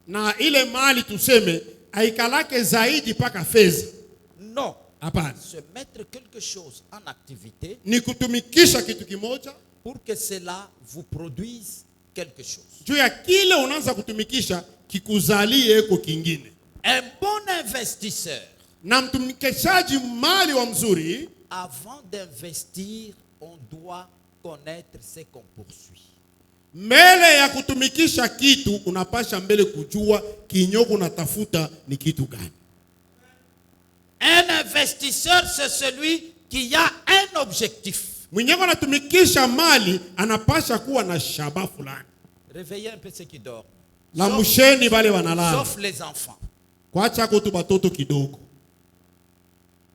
na ile mali tuseme haikalake zaidi paka fedha.
Non.
Hapana.
Se mettre quelque chose en activité
Ni kutumikisha kitu kimoja
pour que cela vous produise quelque chose.
juu ya kile unaanza kutumikisha kikuzalie eko kingine.
Un bon investisseur,
Na mtumikishaji mali wa mzuri,
avant d'investir, on doit connaître ce qu'on poursuit.
mbele ya kutumikisha kitu unapasha mbele kujua kinyoko unatafuta ni kitu gani.
Un investisseur, c'est celui qui a un objectif.
Mwenyeko anatumikisha mali anapasha kuwa na shaba fulani.
Réveillez un peu ceux qui dorment.
La musheni bale wanalala.
Sauf les enfants.
Kwacha ko tu batoto kidogo.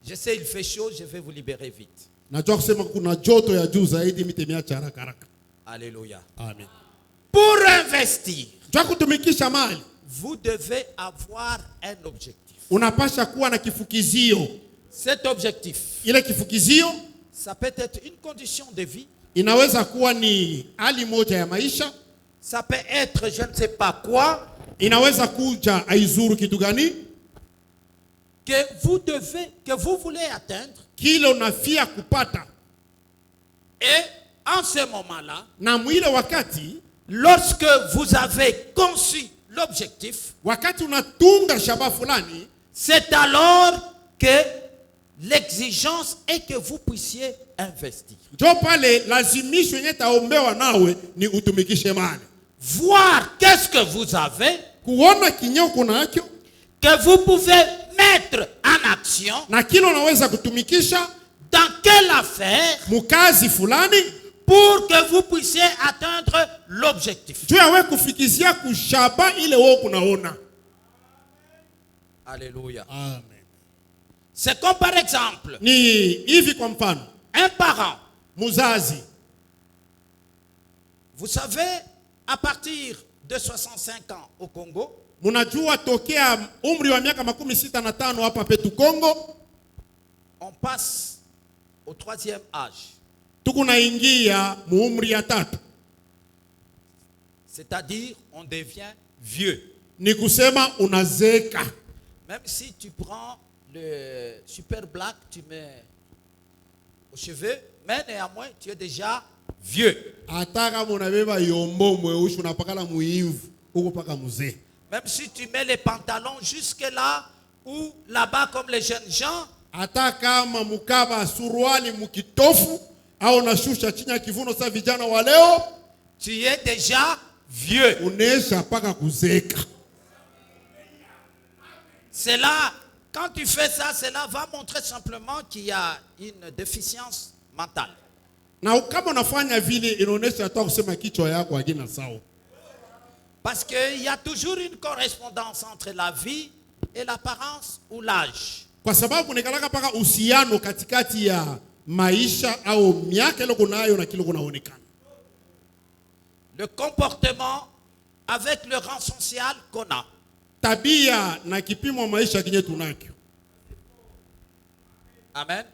Je sais, il fait chaud, je vais vous libérer vite.
Najua kusema kuna joto ya juu zaidi mitemea haraka haraka.
Alléluia.
Amen.
Pour investir,
Jua kutumikisha mali
vous devez avoir un objectif.
unapasha kuwa na kifukizio.
Cet objectif,
Ile kifukizio
ça peut être une condition de vie.
Inaweza kuwa ni hali moja ya maisha.
Ça peut être je ne sais pas quoi.
Inaweza kuja aizuru kitu gani?
Que vous voulez atteindre.
Kile unafia kupata.
Et en ce moment-là,
na mwile wakati,
lorsque vous avez conçu l'objectif,
wakati unatunga shaba fulani,
c'est alors que l'exigence est que vous puissiez investir.
Jo pale lazimisho yenye taombewa nawe ni utumikishe mali.
Voir qu'est-ce que vous avez,
kuona kinyao kunacho,
que vous pouvez mettre en action,
na kile unaweza kutumikisha
dans quelle affaire,
mukazi fulani,
pour que vous puissiez atteindre l'objectif.
Tu yawe kufikizia kushaba ile wewe kunaona.
Alléluia.
Amen.
C'est comme par exemple,
ni hivi kwa mfano,
un parent,
muzazi.
Vous savez, à partir de 65 ans au Congo,
munajua tokea umri wa miaka 65 hapa petu Kongo,
on passe au 3e âge.
Tukunaingia muumri ya 3.
C'est-à-dire, on devient vieux.
Ni kusema unazeka.
Même si tu prends le super black, tu mets aux cheveux, mais néanmoins, tu es déjà vieux.
Ataka munabeba yombo mweusi unapakala muivu, uko paka muzee.
Même si tu mets les pantalons jusque là ou là-bas comme les jeunes gens,
ataka mukaba suruali mukitofu au nashusha chini ya kivuno sa vijana wa leo,
tu es déjà vieux.
Unesha paka kuzeka.
C'est là, quand tu fais ça, cela va montrer simplement qu'il y a une déficience mentale.
Na kama unafanya vile inaonesha hata kusema kichwa yako hakina sawa.
Parce qu'il y a toujours une correspondance entre la vie et l'apparence ou l'âge.
Kwa sababu nikalaka paka uhusiano katikati ya maisha au miaka ile kunayo na kile kunaonekana.
Le comportement avec le rang social qu'on a.
Tabia na kipimo maisha kinye tunakyo.
Amen.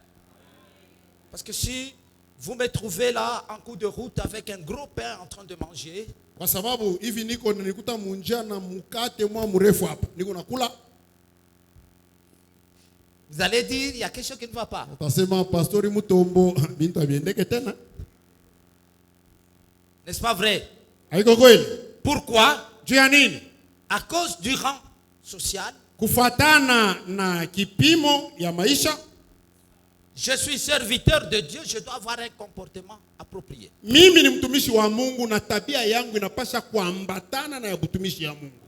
Parce que si vous me trouvez là en cours de route avec un gros pain en train de manger,
kwa sababu hivi niko nikuta munjia na mkate mwa mrefu hapa, niko nakula,
vous allez dire il y a quelque chose qui ne va pas.
utasema pastori Mutombo bintu abiendeke tena.
N'est-ce pas vrai?
Haiko kweli?
Pourquoi?
Juu ya nini?
À cause du rang social.
Kufatana na kipimo ya maisha.
Je suis serviteur de Dieu, je dois avoir un comportement approprié.
Mimi ni mtumishi wa Mungu na tabia yangu inapasha kuambatana na ya mtumishi ya Mungu.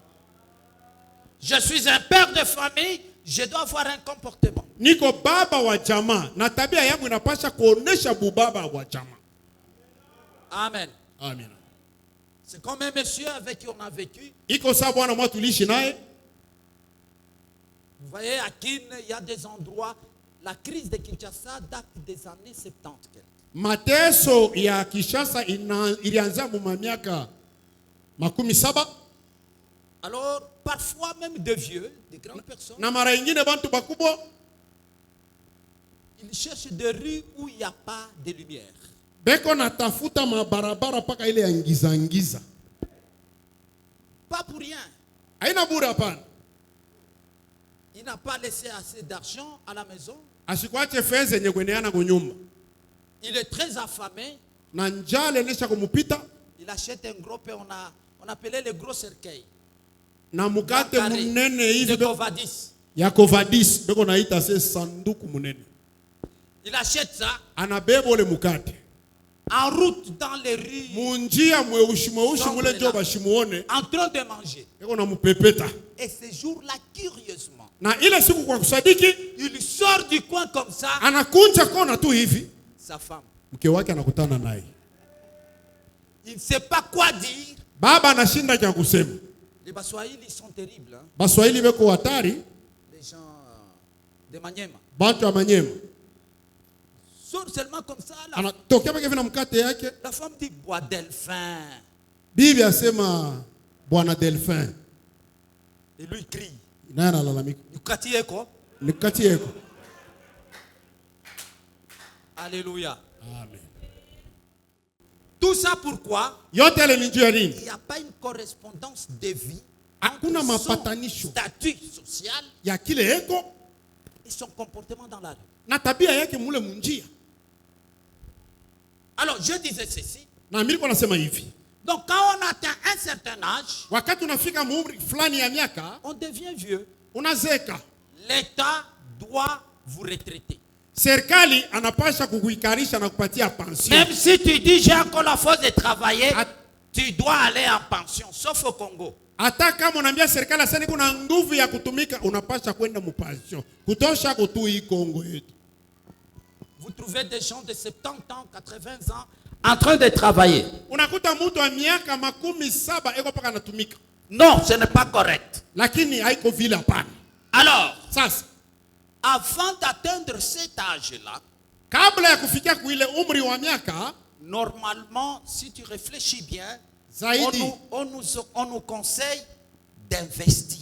Je suis un père de famille, je dois avoir un comportement.
Niko baba wa jamaa na tabia yangu inapasha kuonesha bubaba wa jamaa.
Amen.
Amen.
C'est comme un monsieur avec qui on a vécu.
Iko sawa bwana mwa tulishi naye.
Vous voyez, à Kin, il y a des endroits. La crise de Kinshasa date des années 70.
Mateso ya Kinshasa ilianza mu miaka 17.
Alors, parfois même de vieux, de grandes personnes,
Na mara nyingine bantu bakubwa
ils cherchent des rues où il n'y a pas de lumière.
beko na tafuta mabarabara paka ile ya ngiza.
Pas pour rien.
Haina bure hapana.
Il n'a pas laissé assez d'argent à la maison.
Asikuache fedha yenye kueneana kunyumba.
Il est très affamé.
Na njale nesha kumupita.
Il achète un gros pain, on appelait le gros cercueil.
Na mukate munene hivi
de Covadis.
ya Covadis beko naita se sanduku munene.
Il achète ça.
Anabeba ole mukate.
En route dans les rues.
Munjia mweushi mule ndio bashimuone.
En train de manger.
Beko na mupepeta.
Et ce jour-là, curieusement,
Na ile siku kwa kusadiki,
il sort du coin comme ça.
anakunja kona tu hivi.
Sa femme.
Mke wake anakutana naye.
Il ne sait pas quoi dire.
Baba anashinda cha kusema.
Les Baswahili, ils sont terribles. Hein?
Baswahili beko hatari.
Les gens de Maniema.
Bantu wa Manyema.
Sort seulement comme ça.
Anatokea peke na mkate yake.
La femme dit, bois Delphin.
Bibi asema bwana Delphin.
Et lui crie.
Naye analalamika. Nikati yeko.
Alléluia.
Amen.
Tout ça pourquoi?
Yote yale ni juu ya nini?
Il n'y a pas une correspondance de vie
Hakuna
entre son
mapatanisho
statut social
ya kile eko
et son comportement dans la rue.
na tabia yake mule munjia.
Alors, je disais ceci.
Na mimi nasema hivi.
Donc, quand on atteint un certain âge,
Wakati unafika umri fulani ya miaka,
on devient vieux.
unazeka.
L'État doit vous retraiter.
Serikali anapasha kukuikarisha na kupatia pension.
Même si tu dis j'ai encore la force de travailler, tu dois aller en pension, sauf au Congo.
Hata kama unaambia serikali sasa kuna nguvu ya kutumika, unapasha kwenda mpension. Kutosha kutui Kongo yetu.
Vous trouvez des gens de 70 ans, 80 ans en train de travailler.
Unakuta mtu wa miaka 17 eko paka anatumika.
Non, ce n'est pas correct.
Lakini haiko vile hapana.
Alors,
Sasa
avant d'atteindre cet âge-là,
kabla ya kufikia kuile umri wa miaka,
normalement, si tu réfléchis bien,
zaidi
on nous conseille d'investir.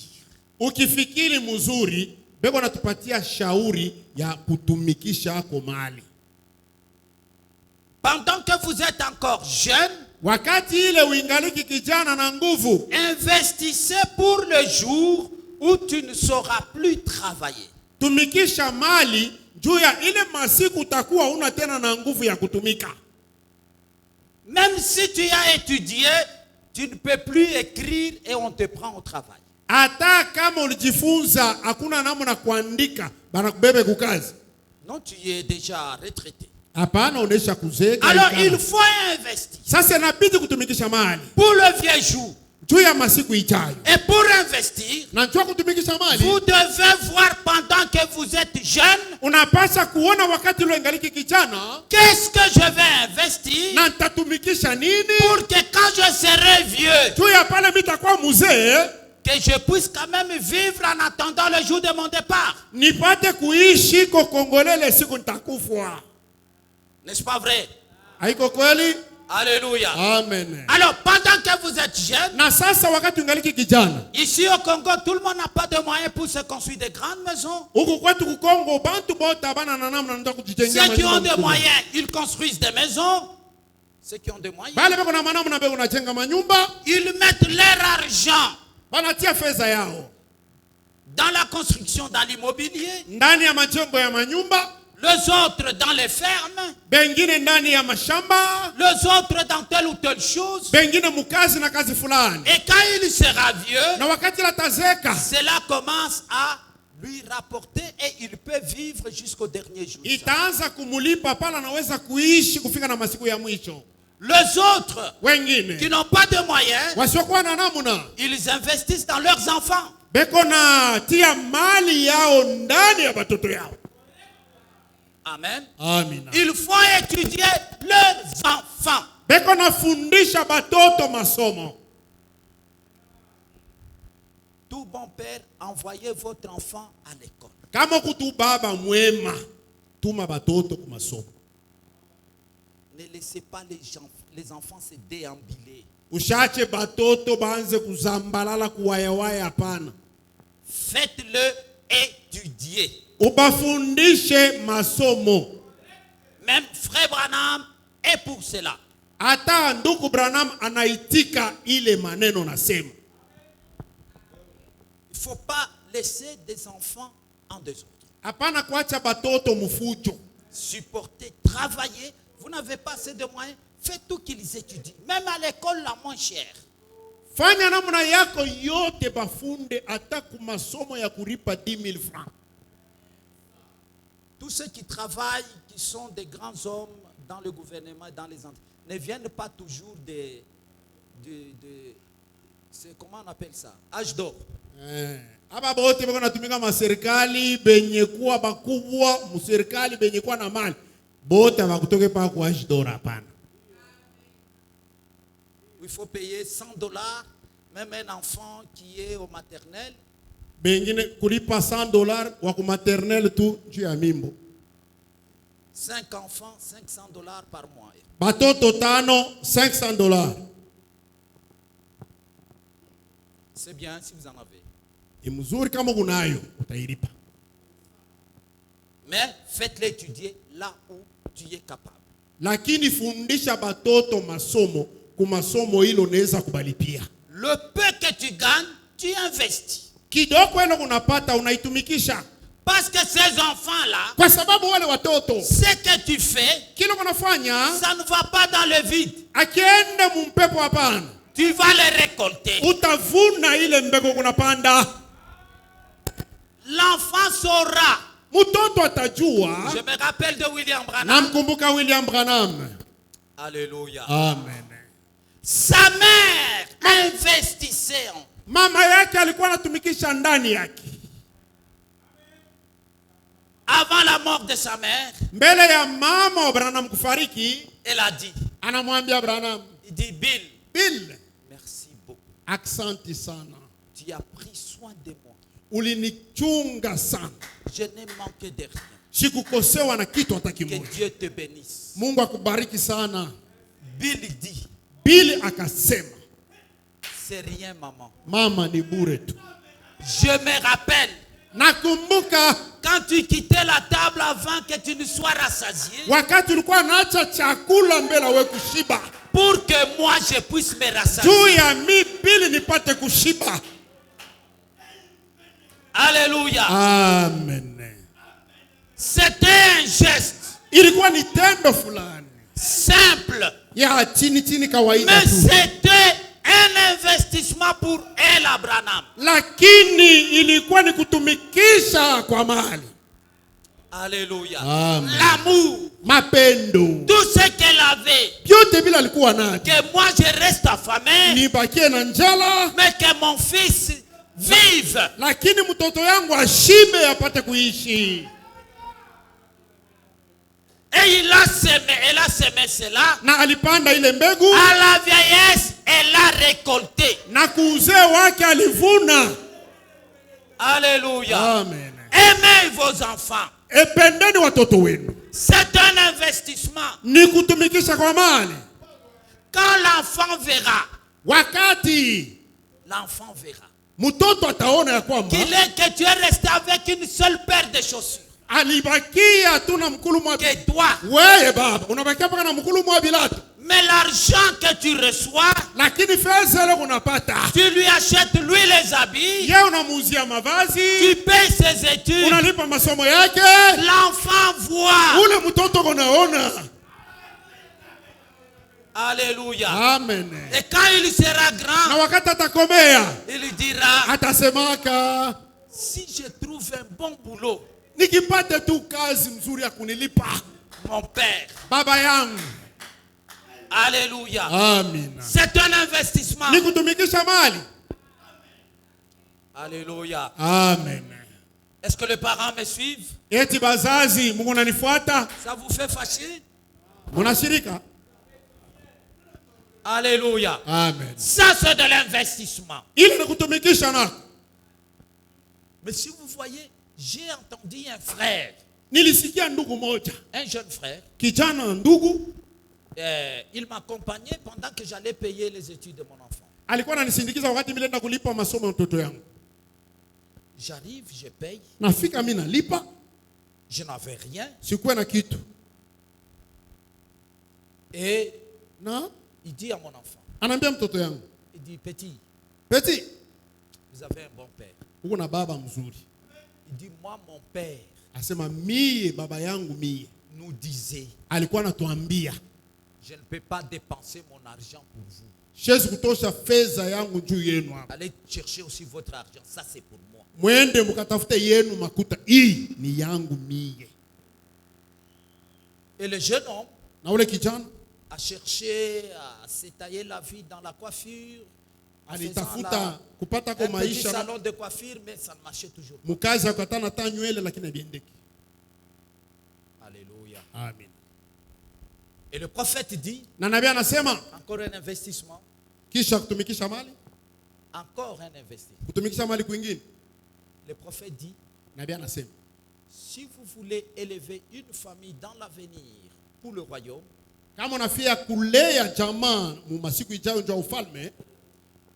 ukifikiri mzuri, beko natupatia shauri ya kutumikisha ako mali.
Pendant que vous êtes encore jeune,
Wakati ile uingaliki kijana na nguvu,
investissez pour le jour où tu ne sauras plus travailler.
tumikisha mali juu ya ile masiku utakuwa una tena na nguvu ya kutumika.
Même si tu as étudié, tu ne peux plus écrire et on te prend au travail.
Hata kama ulijifunza hakuna namna kuandika, banakubebe kukazi.
Non, tu es déjà retraité.
Hapana, unesha kuzeka.
Alors il faut investir
Sasa inabidi kutumikisha mali
pour le vieux jour.
juu ya masiku ijayo.
Et pour investir,
Na njoo kutumikisha mali,
vous devez voir pendant que vous êtes jeune,
unapasha kuona wakati ule ingaliki kijana,
qu'est-ce que je vais investir
na nitatumikisha nini
pour que quand je serai vieux,
juu ya pale mitakuwa mzee,
que je puisse quand même vivre en attendant le jour de mon départ.
nipate kuishi kokongolele siku nitakufa.
N'est-ce pas vrai?
Haiko kweli?
Alléluia.
Amen.
Alors, pendant que vous êtes jeune,
Na sasa wakati ungaliki kijana,
ici au Congo, tout le monde n'a pas de moyens pour se construire de grandes maisons.
huku kwetu kukongo bantu bote bana na namna ndio kujijengea
Ceux qui ont des
manyumba.
moyens, ils construisent des maisons. Ceux qui ont des moyens,
Bale bako na manamna beko unajenga manyumba,
ils mettent leur argent
banatia fedha yao
dans la construction, dans l'immobilier.
ndani ya majengo ya manyumba,
Les autres dans les fermes.
bengine ndani ya mashamba,
Les autres dans telle ou telle chose.
bengine mukazi na kazi fulani.
Et quand il sera vieux,
Na wakati la tazeka,
cela commence à lui rapporter et il peut vivre jusqu'au dernier jour.
itaanza kumulipa pala, anaweza kuishi kufika na masiku ya mwisho.
Les autres qui
Wengine
n'ont pas de moyens,
wasiokuwa na namna,
ils investissent dans leurs enfants.
beko na tia mali yao ndani ya batoto yao.
Amen.
Amina.
Ils font étudier leurs enfants.
Beko na fundisha batoto masomo.
Tout bon père, envoyez votre enfant à l'école.
Kama kutu baba mwema, tuma batoto ku masomo.
Ne laissez pas les enfants se déambuler.
Ushache batoto baanze kuzambalala kuwayawaya, hapana.
Faites-le étudier.
Ubafundishe masomo.
Même Frère Branham est pour cela.
Hata ndugu Branham anaitika ile maneno nasema.
Il ne faut pas laisser des enfants en désordre.
Hapana kuacha batoto mufujo.
Supporter, travailler. Vous n'avez pas assez de moyens. Faites tout qu'ils étudient. Même à l'école la moins chère.
Fanya namna yako yote bafunde hata ku masomo ya kuripa 10,000 francs.
Tous ceux qui travaillent, qui sont des grands hommes dans le gouvernement, dans les entreprises, ne viennent pas toujours comment on appelle ça? Âge d'or.
Aba bote bako natumika maserikali benye kuwa bakubwa, muserikali benye kuwa na mali. Bote bakutoke pa kwa ajdora, hapana.
Il faut payer $100, même un enfant qui est au maternel.
Bengine kulipa $100 wa ku maternelle tu juu ya mimbo.
5 enfants, $500 par mois.
Batoto tano, $500.
C'est bien si vous en avez.
Ni mzuri kama unayo, utailipa.
Mais faites-le étudier là où tu es capable.
Lakini fundisha batoto masomo, kumasomo hilo unaweza kubalipia.
Le peu que tu gagnes, tu investis.
Kidogo ile unapata unaitumikisha.
Parce que ces enfants-là,
Kwa sababu wale watoto,
ce que tu fais,
kile unafanya,
ça ne va pas dans le vide.
akiende mumpepo hapana.
Tu vas les récolter.
Utavuna ile mbegu kunapanda.
L'enfant saura.
Mtoto atajua.
Je me rappelle de William Branham.
Namkumbuka William Branham.
Alléluia.
Amen.
Sa mère investissait en.
Mama yake alikuwa anatumikisha ndani yake.
Avant la mort de sa mère,
Mbele ya mama wa Branham kufariki,
elle a dit,
anamwambia Branham,
il dit, Bill,
Bill,
merci beaucoup.
aksanti sana.
Tu as pris soin de moi.
Ulinichunga sana.
Je n'ai manqué de rien.
Sikukosewa na kitu hata
Que
kimoja.
Dieu te bénisse.
Mungu akubariki sana.
Bill dit,
Bill akasema,
c'est rien, maman.
mama ni bure tu.
Je me rappelle,
Nakumbuka
quand tu quittais la table avant que tu ne sois rassasié,
wakati ulikuwa naacha chakula mbele we kushiba.
pour que moi je puisse me rassasier.
Juu ya mi Bill nipate kushiba.
Alléluia.
Amen.
C'était un geste
Ilikuwa ni tendo fulani
simple,
ya chini kawaida
mais
tu.
c'était un investissement pour elle, Abraham.
Lakini ilikuwa ni kutumikisha kwa mali.
Alléluia.
Amen.
L'amour,
Mapendo.
tout ce qu'elle avait,
Vyote bila alikuwa nacho.
que moi je reste affamé,
Nibakie na njala,
mais que mon fils vive.
lakini mtoto yangu ashibe apate kuishi.
Et elle a semé cela.
Na alipanda ile mbegu,
À la vieillesse, elle a récolté.
na kuuzee wake alivuna.
Alléluia.
Amen.
Aimez vos enfants.
Ependeni watoto wenu.
C'est un investissement.
Ni kutumikisha kwa mali.
Quand l'enfant verra,
Wakati
l'enfant verra
mtoto ataona ya kwamba
que tu es resté avec une seule paire de chaussures.
alibakia tu na mkulu mwa
Que toi,
wewe baba unabakia paka na mkulu mwa bilatu,
mais l'argent que tu reçois,
lakini fedha ile unapata
tu lui achètes lui les habits,
yeye unamuuzia mavazi,
tu payes ses études,
unalipa masomo yake,
l'enfant voit.
ule mtoto unaona.
Alléluia.
Amen.
Et quand il sera
Na
grand,
wakati atakomea
il dira,
atasemaka,
si je trouve un bon boulot,
nikipate tu kazi mzuri ya kunilipa
mon père.
baba yangu.
Alléluia.
Amen.
C'est un investissement.
Ni kutumikisha mali.
Alléluia.
Amen.
Est-ce que les parents me suivent?
Eti bazazi Mungu nanifuata,
Ça vous fait fâcher?
mnashirika.
Alléluia.
Amen.
Ça, c'est de l'investissement.
Ile ni kutumikisha na.
Mais si vous voyez, j'ai entendu un frère,
Nilisikia ndugu moja,
un jeune frère,
kijana ndugu,
il m'accompagnait pendant que j'allais payer les études de mon enfant.
alikuwa ananisindikiza wakati mimi nenda kulipa masomo ya mtoto yangu.
J'arrive, je paye,
Nafika mimi nalipa,
je n'avais rien.
sikuwa na kitu.
Et
Na
il dit à mon enfant,
anaambia mtoto yangu,
il dit, petit,
Peti,
vous avez un bon père.
uko na baba mzuri.
Il dit, moi, mon père
Asema mie baba yangu mie
nous disait,
alikuwa anatuambia,
je ne peux pas dépenser mon argent pour vous.
siwezi kutosha fedha yangu juu yenu hapa.
Allez chercher aussi votre argent, ça c'est pour moi.
Mwende mkatafute yenu makuta, hii ni yangu mie.
Et le jeune homme
Na ule kijana
a cherché à s'étayer la vie dans la coiffure, en faisant
alitafuta kupata kwa
un petit
maisha
salon de coiffure, mais ça ne marchait toujours pas.
mkazi akatana ta nywele lakini biendeki.
Alléluia.
Amen.
Et le prophète dit,
Na nabii anasema
encore un investissement,
kisha kutumikisha mali,
encore un investissement.
kutumikisha mali kwingine.
Le prophète dit,
Nabii anasema
si vous voulez élever une famille dans l'avenir pour le royaume,
kama unafia kulea jamaa mu masiku ijayo ndio ufalme,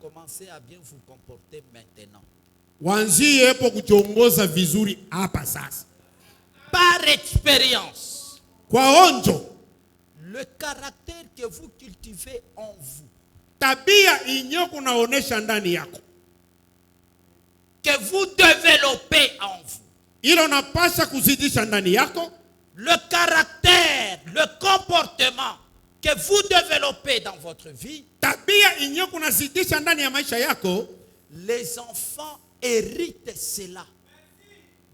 commencez à bien vous comporter maintenant.
wanzie hapo kujongoza vizuri hapa sasa.
Par expérience,
Kwa onjo,
le caractère que vous cultivez en vous,
tabia inyoko unaonesha ndani yako,
que vous développez en vous,
ilo unapasha kuzidisha ndani yako,
le caractère, le comportement que vous développez dans votre vie,
tabia inyoko unazidisha ndani ya maisha yako,
les enfants héritent cela.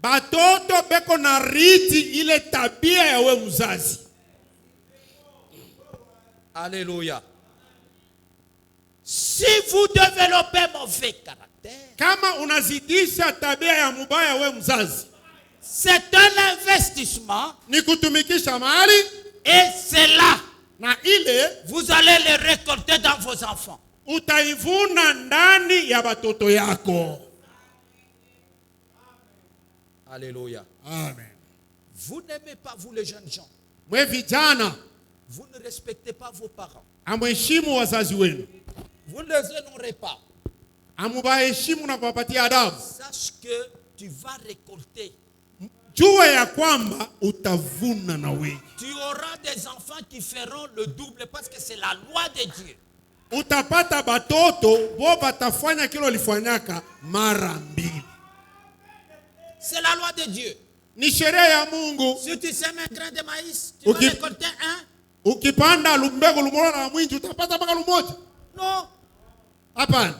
batoto beko na riti ile tabia ya we mzazi.
Alléluia. Si vous développez mauvais caractère,
Kama unazidisha tabia ya mubaya we mzazi,
c'est un investissement
ni kutumikisha mahali,
et c'est là,
na ile
vous allez les récolter dans vos enfants.
utaivuna ndani ya batoto yako.
Alléluia.
Amen.
Vous n'aimez pas, vous les jeunes gens,
Mwe vijana,
vous ne respectez pas vos parents.
amheshimu wazazi wenu.
Vous ne les honorez pas.
Amubaheshimu na kuwapatia adabu.
Sache que tu vas récolter.
Jua ya kwamba utavuna na wewe.
Tu auras des enfants qui feront le double parce que c'est la loi de Dieu.
Utapata batoto bo batafanya kilo ulifanyaka mara mbili.
C'est la loi de Dieu.
Ni sheria ya Mungu.
Si tu sèmes un grain de maïs, tu vas récolter un.
Ukipanda lumbegu lumoja na mwinji utapata mpaka lumoja.
Non.
Hapana.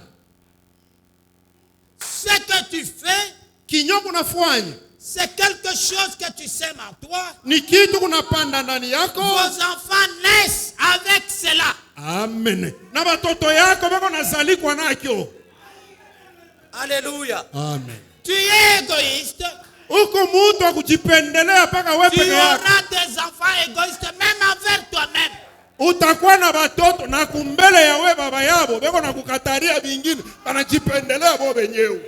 Ce que tu fais,
Kinyongo unafanya
c'est quelque chose que tu sèmes en toi.
ni kitu kunapanda ndani yako.
Vos enfants naissent avec cela.
Amen. Na batoto yako bako nazalikwa nakyo.
Alléluia.
Amen.
Tu es égoïste.
Uko mtu wa kujipendelea paka wewe
Tu
peke yako.
auras des enfants égoïstes même envers toi-même.
Utakuwa na batoto na kumbele ya wewe baba yabo beko na kukataria vingine wanajipendelea bo wenyewe.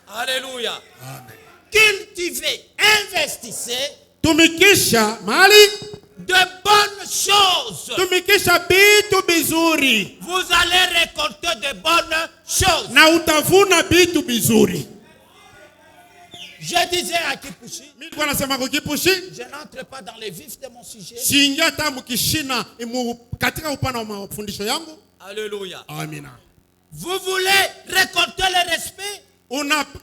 Alléluia.
Amen.
Cultivez, investissez
Tumikisha mali,
de bonnes choses.
tumikisha bitu bizuri
Vous allez récolter de bonnes choses.
na utavuna bitu bizuri.
Je disais à Kipushi,
Mimi kwa nasema kukipushi,
je n'entre pas dans les vifs de mon sujet.
siingia hata mkishina katika upana wa mafundisho yangu.
Alléluia.
Amina.
Vous voulez récolter le respect?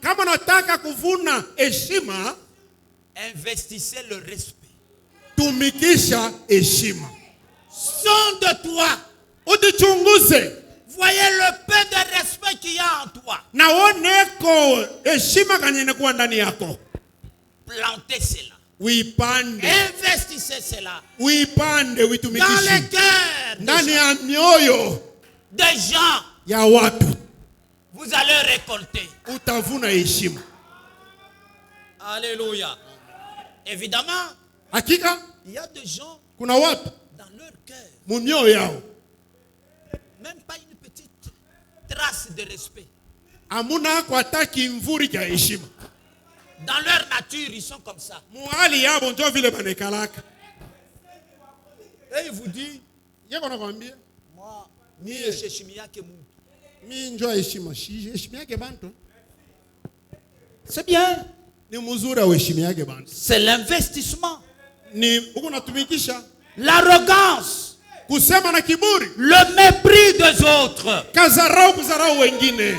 Kama unataka kuvuna heshima,
Investissez le respect.
tumikisha heshima.
Sonde-toi.
Ujichunguze.
Voyez le peu de respect qu'il y a en toi.
Na oneko heshima kanyene kuwa ndani yako.
Plantez cela.
Uipande.
Investissez cela.
Uipande,
Dans
uitumikishe.
les cœurs
Ndani ya mioyo
des gens,
ya watu.
vous allez récolter.
Utavuna heshima.
Alléluia. Évidemment,
Hakika
il y a des gens
kuna watu
dans leur cœur,
mumioyo yao
même pas une petite trace de respect.
amuna kwa hata kimvuri cha heshima.
Dans leur nature, ils sont comme ça.
Muhali yabo ndio vile banekalaka.
Et il vous dit,
Yako nakwambia,
moi, ni heshimia ke mtu.
mimi njoo heshima, heshima yake bantu.
C'est bien.
Ni mzuri au heshima yake bantu.
C'est l'investissement.
Ni uko natumikisha
L'arrogance.
kusema na kiburi.
Le mépris des autres.
Kuzarau wengine.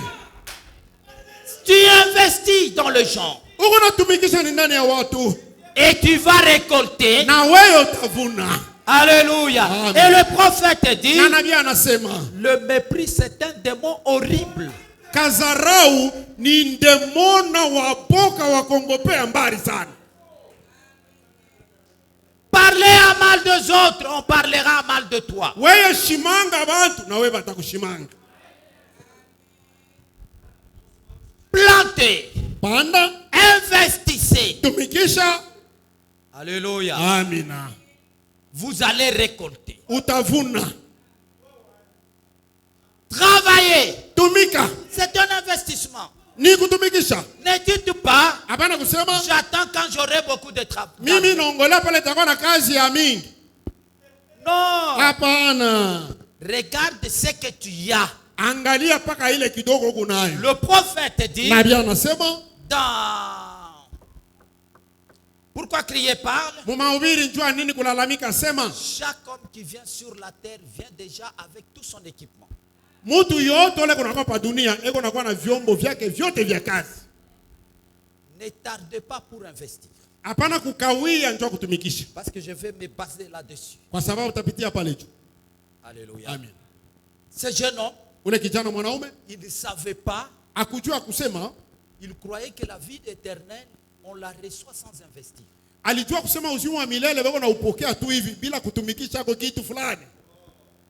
Tu investis dans le genre.
Uko natumikisha ni ndani ya watu.
Et tu vas récolter.
Na wewe utavuna.
Alléluia.
Amen.
Et le prophète dit,
Na nabii anasema,
le mépris c'est un démon horrible.
kazarau ni ndemona wa boka wa kongopea mbali sana.
Parler à mal des autres, on parlera à mal de toi.
Wewe shimanga bantu na wewe batakushimanga.
Plantez,
Panda,
investissez.
tumikisha.
Alléluia.
Amina.
Vous allez récolter.
Utavuna.
Travaillez.
Tumika.
C'est un investissement.
Ni kutumikisha.
Ne dites pas,
Hapana kusema
j'attends quand j'aurai beaucoup de travail.
mimi naongola pale takuwa na kazi ya mingi.
Non.
Hapana.
Regarde ce que tu as.
Angalia paka ile kidogo kunayo.
Le prophète dit
Nabii anasema
dans Pourquoi crier parle?
Mumahubiri njua nini kulalamika sema?
Chaque homme qui vient sur la terre vient déjà avec tout son équipement.
Mutu yote ole kunakuwa pa dunia eko nakuwa na vyombo vyake vyote vya kazi.
Ne tardez pas pour investir.
Hapana kukawia njoo kutumikisha.
Parce que je vais me baser là-dessus.
Kwa sababu utapitia pale juu.
Alléluia.
Amen.
Ce jeune homme,
Ule kijana mwanaume
il ne savait pas,
akujua kusema,
il croyait que la vie éternelle, on la reçoit sans investir.
alijua kusema uzima wa milele wewe unaupokea tu hivi bila kutumikisha kwa kitu fulani.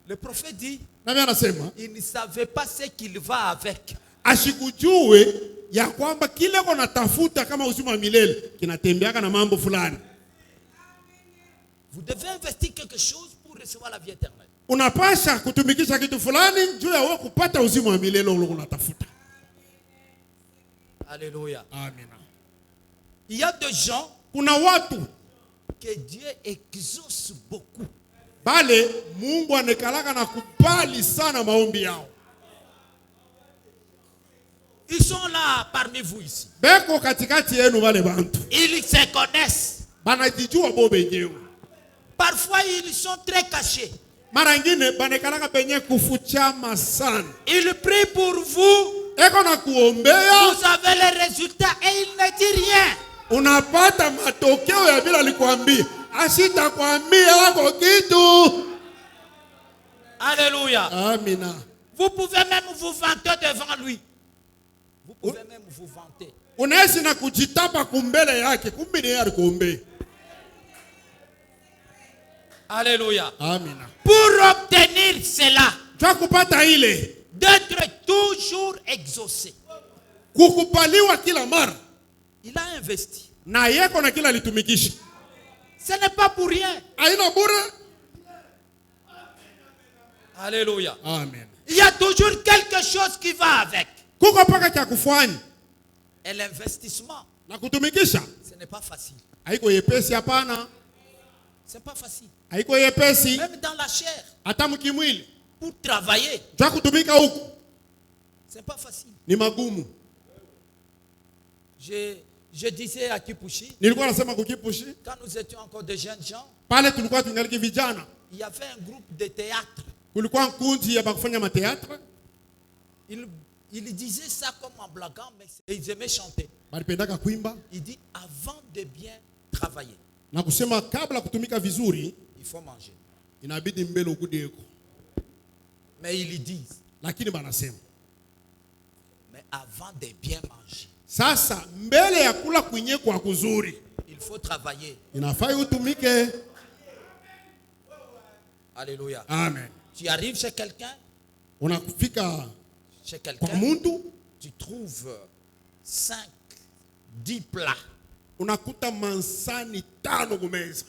Le prophète dit,
Na mimi anasema,
il ne savait pas ce qu'il va avec.
ashikujue ya kwamba kile unatafuta kama uzima wa milele kinatembeaka na mambo fulani.
Vous devez investir quelque chose pour recevoir la vie éternelle.
Unapasha kutumikisha kitu fulani juu ya wewe kupata uzima wa milele ule unatafuta.
Alléluia.
Amen.
Il y a des gens
Kuna watu
que Dieu exauce beaucoup.
bale Mungu anekalaka na kubali sana maombi yao.
Ils sont là parmi vous ici.
Beko katikati yenu wale bantu.
Ils se connaissent.
Banajijua bo benyewe.
Parfois, ils sont très cachés.
Mara nyingine banekalaka benye kufuchama sana.
Ils prient pour vous.
Eko na kuombea,
Vous avez les résultats et il ne dit rien.
unapata matokeo ya bila alikwambia. Asita kwambia wako kitu.
Alléluia.
Amina.
Vous pouvez même vous vanter devant lui. Vous pouvez même vous vanter.
Unaishi na kujitapa kumbele yake, kumbe ni yeye alikuombea.
Alléluia.
Amina.
Pour obtenir cela,
Twa kupata ile,
d'être toujours exaucé,
kukupaliwa kila mara,
il a investi.
na yeko na kila litumikisha.
Ce n'est pas pour rien.
Haina bure.
Alléluia.
Amen.
Il y a toujours quelque chose qui va avec.
Kuko paka cha kufanya
Et l'investissement,
na kutumikisha.
ce n'est pas facile.
Haiko yepesi hapana.
Ce n'est pas facile.
Haiko yepesi
Même dans la chair,
hata mkimwili.
pour travailler,
Twa kutumika huku
ce n'est pas facile.
ni magumu.
Je disais à Kipushi,
Nilikuwa nasema kukipushi,
quand nous étions encore des jeunes gens,
pale tulikuwa tungaliki vijana.
il y avait un groupe de théâtre.
Kulikuwa kundi ya bakufanya mateatra.
Il disait ça comme en blaguant, mais ils aimaient chanter.
Balipendaka kuimba
Il dit, avant de bien travailler,
na kusema kabla kutumika vizuri
il faut manger.
inabidi mbele ukudeko.
Mais ils disent,
Lakini banasema
mais avant de bien manger,
sasa mbele ya kula kwenye kwa kuzuri
il faut travailler.
inafaa utumike.
Alléluia.
Amen.
Tu arrives chez quelqu'un,
Unafika
chez
kwa
quelqu'un,
muntu
tu trouves 5, 10 plats.
unakuta mansani 5 kumeza.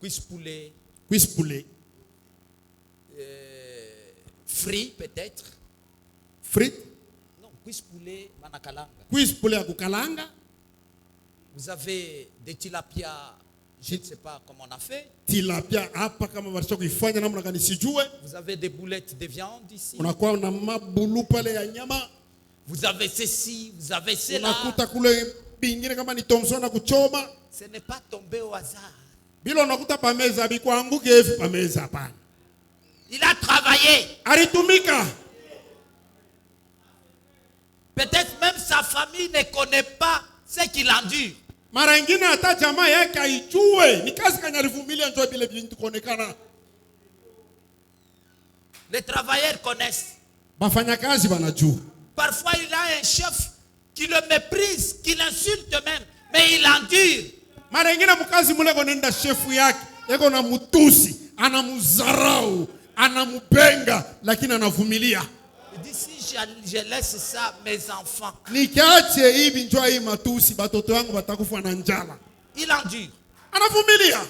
Cuisse poulet,
Kuispule,
frites peut-être.
frites,
Non, cuisse poulet, manakalanga.
kuispule ya kukalanga,
Vous avez des tilapia, je ne sais pas comment on a fait.
tilapia hapa kama warisha kuifanya namna gani sijue.
Vous avez des boulettes de viande ici.
Unakuwa na mabulu pale ya nyama.
Vous avez ceci, vous avez cela.
Unakuta kule bingine kama ni Thompson na kuchoma.
Ce n'est pas tombé au hasard.
Bila unakuta pameza bikuanguke hivi pameza hapana.
Il a travaillé.
Alitumika.
Peut-être même sa famille ne connaît pas ce qu'il endure.
Mara nyingine hata jamaa yake haijue ni kazi kanya alivumilia njoo bila bintu kuonekana.
Les travailleurs connaissent.
Bafanya kazi banajua.
Parfois, il a un chef qui le méprise, qui l'insulte même, mais il endure.
Mara nyingine mkazi mule konenda shefu yake, yako na mutusi, anamudharau, anamupenga lakini anavumilia.
Il dit si je laisse ça mes enfants.
Nikiache hivi njoo hii matusi batoto wangu batakufa na njala.
Il endure.
Anavumilia.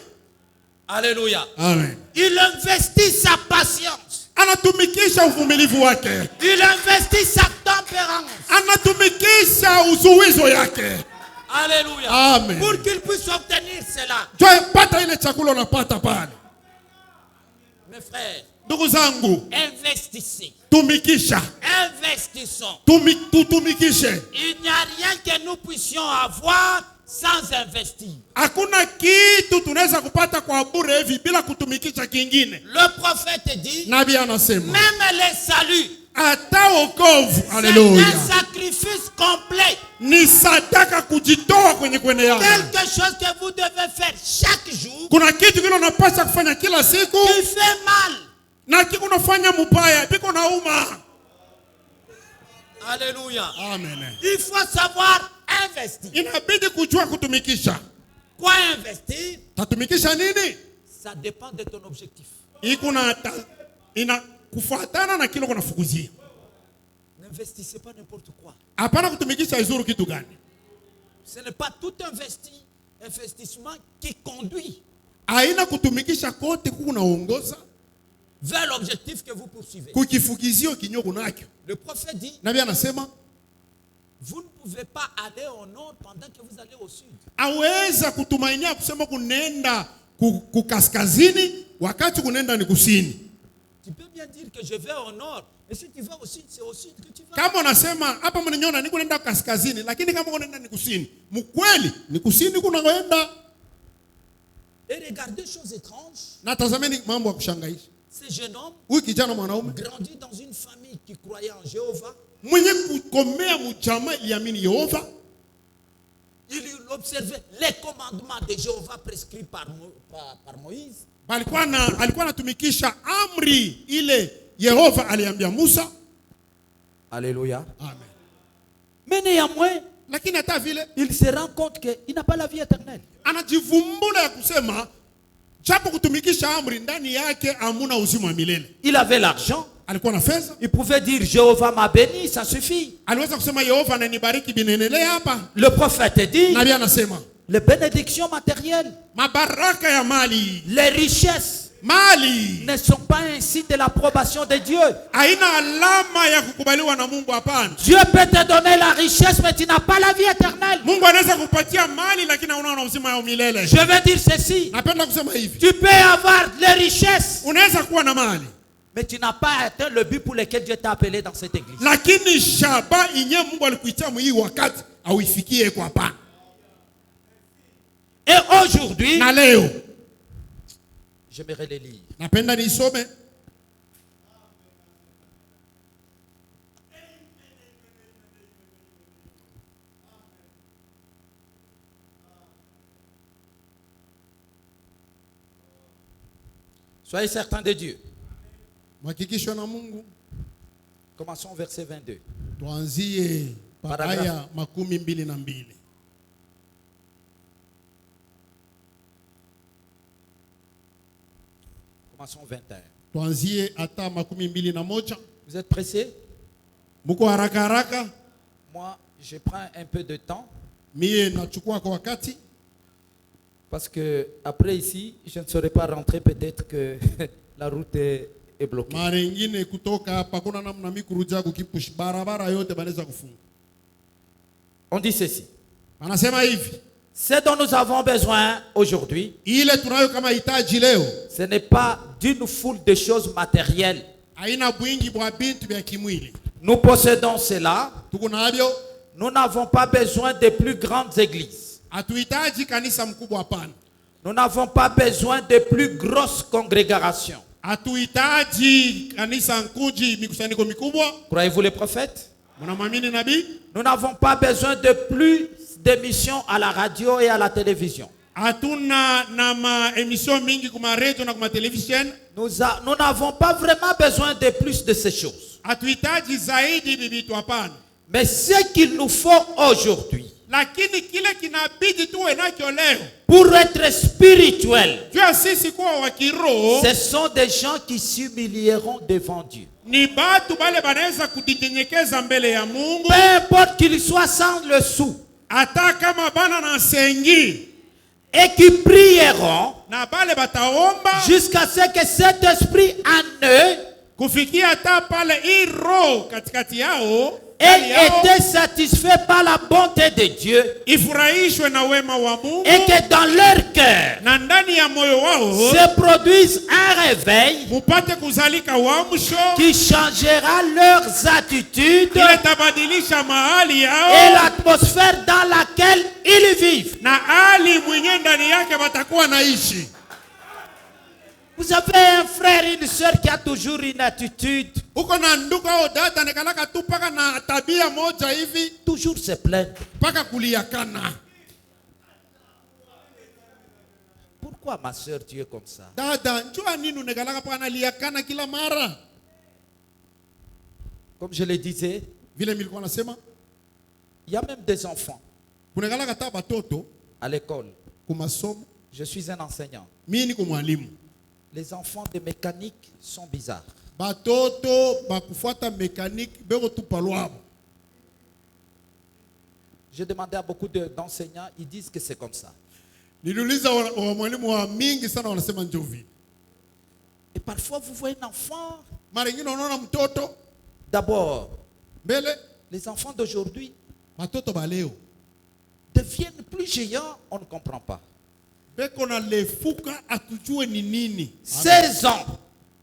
Alléluia.
Amen.
Il investit sa patience.
Anatumikisha uvumilivu wake.
Il investit sa tempérance.
Anatumikisha uzuizo yake.
Alléluia.
Amen.
Pour qu'il puisse obtenir cela.
Njoo pata ile chakula unapata pale.
Mes frères,
Ndugu zangu,
investissez.
tumikisha.
Investissons.
Tutumikishe.
Il n'y a rien que nous puissions avoir sans investir.
Hakuna kitu tunaweza kupata kwa bure hivi bila kutumikisha kingine.
Le prophète dit,
Nabii anasema
même les saluts,
hata wokovu,
c'est
haleluya,
un sacrifice complet.
ni sadaka kujitoa kwenye kueneana.
Quelque chose que vous devez faire chaque jour
Kuna kitu kile unapaswa kufanya kila siku
qui fait mal.
na kiko unafanya mubaya biko nauma.
Alléluia.
Amen.
Il faut savoir investir.
Inabidi kujua kutumikisha.
Quoi investir?
Tatumikisha nini?
Ça dépend de ton objectif.
Ina kufuatana na kile kunafukuzia.
N'investissez pas n'importe quoi.
Hapana kutumikisha izuru kitu gani?
Ce n'est pas tout investissement qui conduit
Aina kutumikisha kote kunaongoza
vers l'objectif que vous poursuivez.
kukifukizio kinyoko nakyo.
Le prophète dit,
Nabii anasema
vous ne pouvez pas aller au nord pendant que vous allez au sud.
aweza kutumainia kusema kunenda kukaskazini wakati kunenda ni kusini.
Tu peux bien dire que je vais au nord, mais si tu vas au sud, c'est au sud que tu vas.
Kama unasema hapa mniona niko nenda kaskazini, lakini kama unaenda ni kusini, mkweli ni kusini kunakoenda.
Et regardez choses étranges.
Na tazameni mambo ya kushangaisha.
Ce jeune homme
Huyu kijana mwanaume
grandit dans une famille qui croyait en Jéhovah.
mwenye kukomea mjama iliamini Yehova,
Il observait les commandements de Jéhovah prescrits par Moïse.
alikuwa anatumikisha amri ile Yehova aliambia Musa.
Alléluia.
Amen.
Mais néanmoins,
Lakini hata vile
il se rend compte qu'il n'a pas la vie éternelle.
anajivumbula ya kusema japo kutumikisha amri ndani yake hamuna uzima wa milele.
Il avait l'argent.
Alikuwa na fedha,
Il pouvait dire Jéhovah m'a béni, ça suffit.
aliweza kusema Yehova ananibariki binenele hapa.
Le prophète dit
Nabii anasema
les bénédictions matérielles,
mabaraka ya mali,
les richesses
mali
ne sont pas ainsi de l'approbation de Dieu.
haina alama ya kukubaliwa na Mungu, hapana.
Dieu peut te donner la richesse, mais tu n'as pas la vie éternelle.
Mungu anaweza kupatia mali lakini hauna uzima wa milele.
Je veux dire ceci.
Napenda kusema hivi,
Tu peux avoir les richesses,
unaweza kuwa na mali
mais tu n'as pas atteint le but pour lequel Dieu t'a appelé dans cette église.
lakini shaba inye Mungu alikuitia hii wakati auifikie kwa hapana.
Et aujourd'hui,
Na leo
j'aimerais les lire.
napenda nisome
Soyez certains de Dieu.
Mhakikisho na Mungu.
Commençons au verset 22.
Tuanzie
Paragraph.
aya 22.
Commençons au 21.
Tuanzie hata 21.
Vous êtes pressés?
Muko haraka haraka?
Moi, je prends un peu de temps
Mie nachukua kwa wakati
parce que après ici, je ne saurais pas rentrer. Peut-être que la route est bloquée.
mara nyingine kutoka hapa kuna namna mimi kurudia kukipush barabara yote banaweza kufunga.
On dit ceci.
Anasema hivi,
Ce dont nous avons besoin aujourd'hui,
ile tunayo kama hitaji leo
ce n'est pas d'une foule de choses matérielles.
haina bwingi bwa bintu vya kimwili.
Nous possédons cela.
Tuko navyo,
Nous n'avons pas besoin de plus grandes églises.
hatuhitaji kanisa mkubwa, hapana.
Nous n'avons pas besoin de plus grosses congrégations.
Hatuhitaji kanisa nkuji mikusanyiko mikubwa.
Croyez-vous les prophètes?
Mnamwamini nabii?
Nous n'avons pas besoin de plus d'émissions à la radio et à la télévision.
Hatuna na maemission mingi kuma radio na kuma television.
Nous n'avons pas vraiment besoin de plus de ces choses.
Hatuhitaji zaidi bibitu, hapana.
Mais ce qu'il nous faut aujourd'hui,
Lakini kile kinabidi tuwe nacho leo
pour être spirituel,
juu ya sisi kuwa wa kiroho
ce sont des gens qui s'humilieront devant Dieu.
ni batu bale banaweza kujinyenyekeza mbele ya Mungu,
Peu importe qu'ils soient sans le sou,
hata kama bana na sengi,
et qui prieront
na bale bataomba
jusqu'à ce que cet esprit en eux
kufikia hata pale hii roho katikati yao hali yao
était satisfait par la bonté de Dieu
ifurahishwe na wema wa Mungu,
et que dans leur cœur
na ndani ya moyo wao
se produise un réveil
mupate kuzalika uamsho
qui changera leurs attitudes
ile tabadilisha mahali
et
yao
l'atmosphère dans laquelle ils vivent.
na hali mwenye ndani yake watakuwa naishi.
Vous avez un frère, une soeur qui a toujours une attitude,
Uko na ndugu au dada nekalaka tu paka na tabia moja hivi
toujours se plaindre.
paka kuliakana.
Pourquoi ma soeur tu es comme ça?
Dada, njua nini unekalaka paka na liakana kila mara?
Comme je le disais,
Vile nilikuwa nasema,
il y a même des enfants
kunekalaka ta batoto
à l'école.
kumasomo.
Je suis un enseignant.
Mimi niko mwalimu.
Les enfants de mécanique sont bizarres.
Batoto bakufuata mécanique beko tu palwabo.
J'ai demandé à beaucoup d'enseignants, ils disent que c'est comme ça.
Niliuliza wa mwalimu wa mingi sana wanasema ndio vile.
Et parfois, vous voyez un enfant.
Mara nyingine unaona mtoto
D'abord,
mbele,
les enfants d'aujourd'hui
batoto baleo
deviennent plus géants, on ne comprend pas.
beko na lefuka atujue ni nini.
16 ans.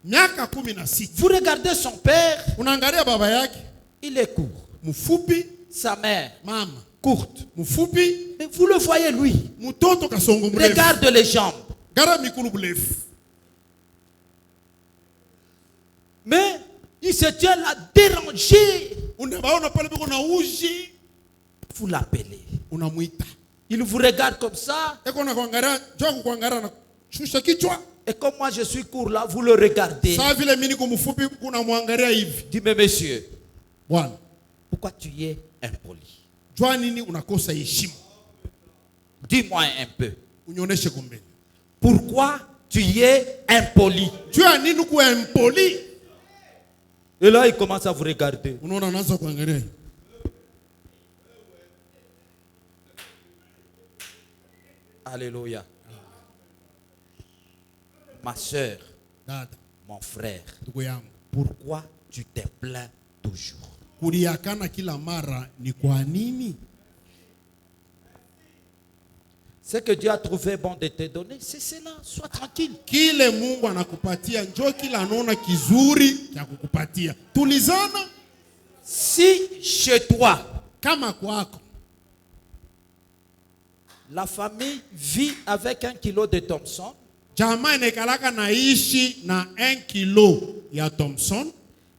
Miaka 16.
Vous regardez son père,
Unaangalia baba yake
il est court.
mfupi,
Sa mère,
mama
courte.
mfupi,
Mais vous le voyez lui.
mtoto kasongo mrefu.
Regarde les jambes.
Gara mikulu mrefu.
Mais il se tient là dérangé.
Unabaona pale beko na uji,
Vous l'appelez.
unamuita.
Il vous regarde comme ça.
Eko na kuangalia, njoo kuangalia na shusha kichwa.
Et comme moi je suis court là, vous le regardez.
Saa vile mimi niko mfupi kuna muangalia hivi.
Dis, mais monsieur,
Bwana,
pourquoi tu es impoli?
jua nini unakosa heshima?
Dis-moi un peu.
Unioneshe kumbele.
Pourquoi tu es impoli?
Jua nini kuwa impoli?
Et là, il commence à vous regarder.
Unaona anaanza kuangalia.
Alléluia. Ma soeur,
Dada,
mon frère,
ndugu yangu,
pourquoi tu te plains toujours?
kuliakana kila mara ni kwa nini?
Ce que Dieu a trouvé bon de te donner, c'est cela. Sois tranquille.
Kile Mungu anakupatia njoo kila anaona kizuri cha kukupatia. Tulizana
Si chez toi,
kama kwako
la famille vit avec 1 kilo de Thompson,
jamaa inakalaka naishi na 1 kilo ya Thompson,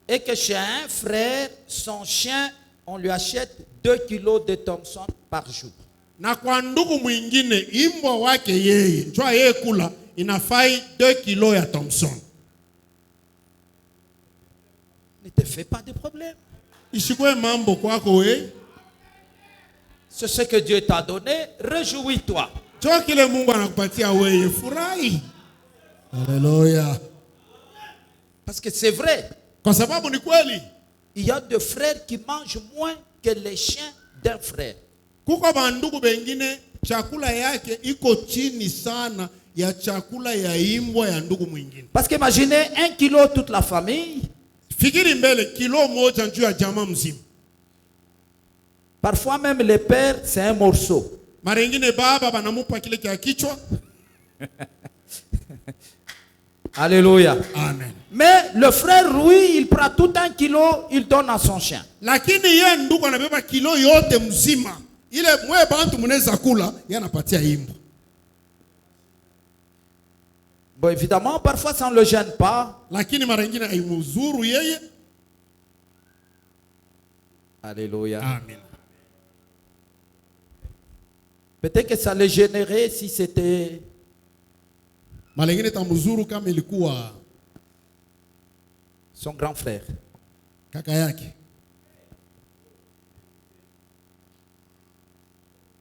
et que chez un frère, son chien, on lui achète 2 kilos de Thompson par jour.
na kwa ndugu mwingine imbwa wake yeye njoo yeye kula inafai 2 kilo ya Thompson.
Ne te fais pas de problème.
Ishikwe mambo kwako we.
C'est ce que Dieu t'a donné. Réjouis-toi.
Njoo kile Mungu anakupatia wewe, furahi. Haleluya.
Parce que c'est vrai.
Kwa sababu ni kweli.
Il y a des frères qui mangent moins que les chiens d'un frère.
Kuko bandugu bengine chakula yake iko chini sana ya chakula ya imbwa ya ndugu mwingine.
Parce qu'imaginez 1 kilo toute la famille.
Fikiri mbele, kilo moja njoo ya jamaa mzima.
Parfois même le père, c'est un morceau.
Mara nyingine baba banamupa kile kia kichwa.
Alléluia.
Amen.
Mais le frère, lui, il prend tout 1 kilo, il donne à son chien.
Lakini yeye ndugu anabeba kilo yote mzima. Ile mwe bantu mnaweza kula, yeye anapatia imbwa.
Bon, évidemment, parfois ça ne le gêne pas.
Lakini mara nyingine haimuzuru yeye.
Alléluia.
Amen.
Peut-être que ça le gênerait si c'était
Mara nyingine tamuzuru kama ilikuwa
son grand frère.
kaka yake.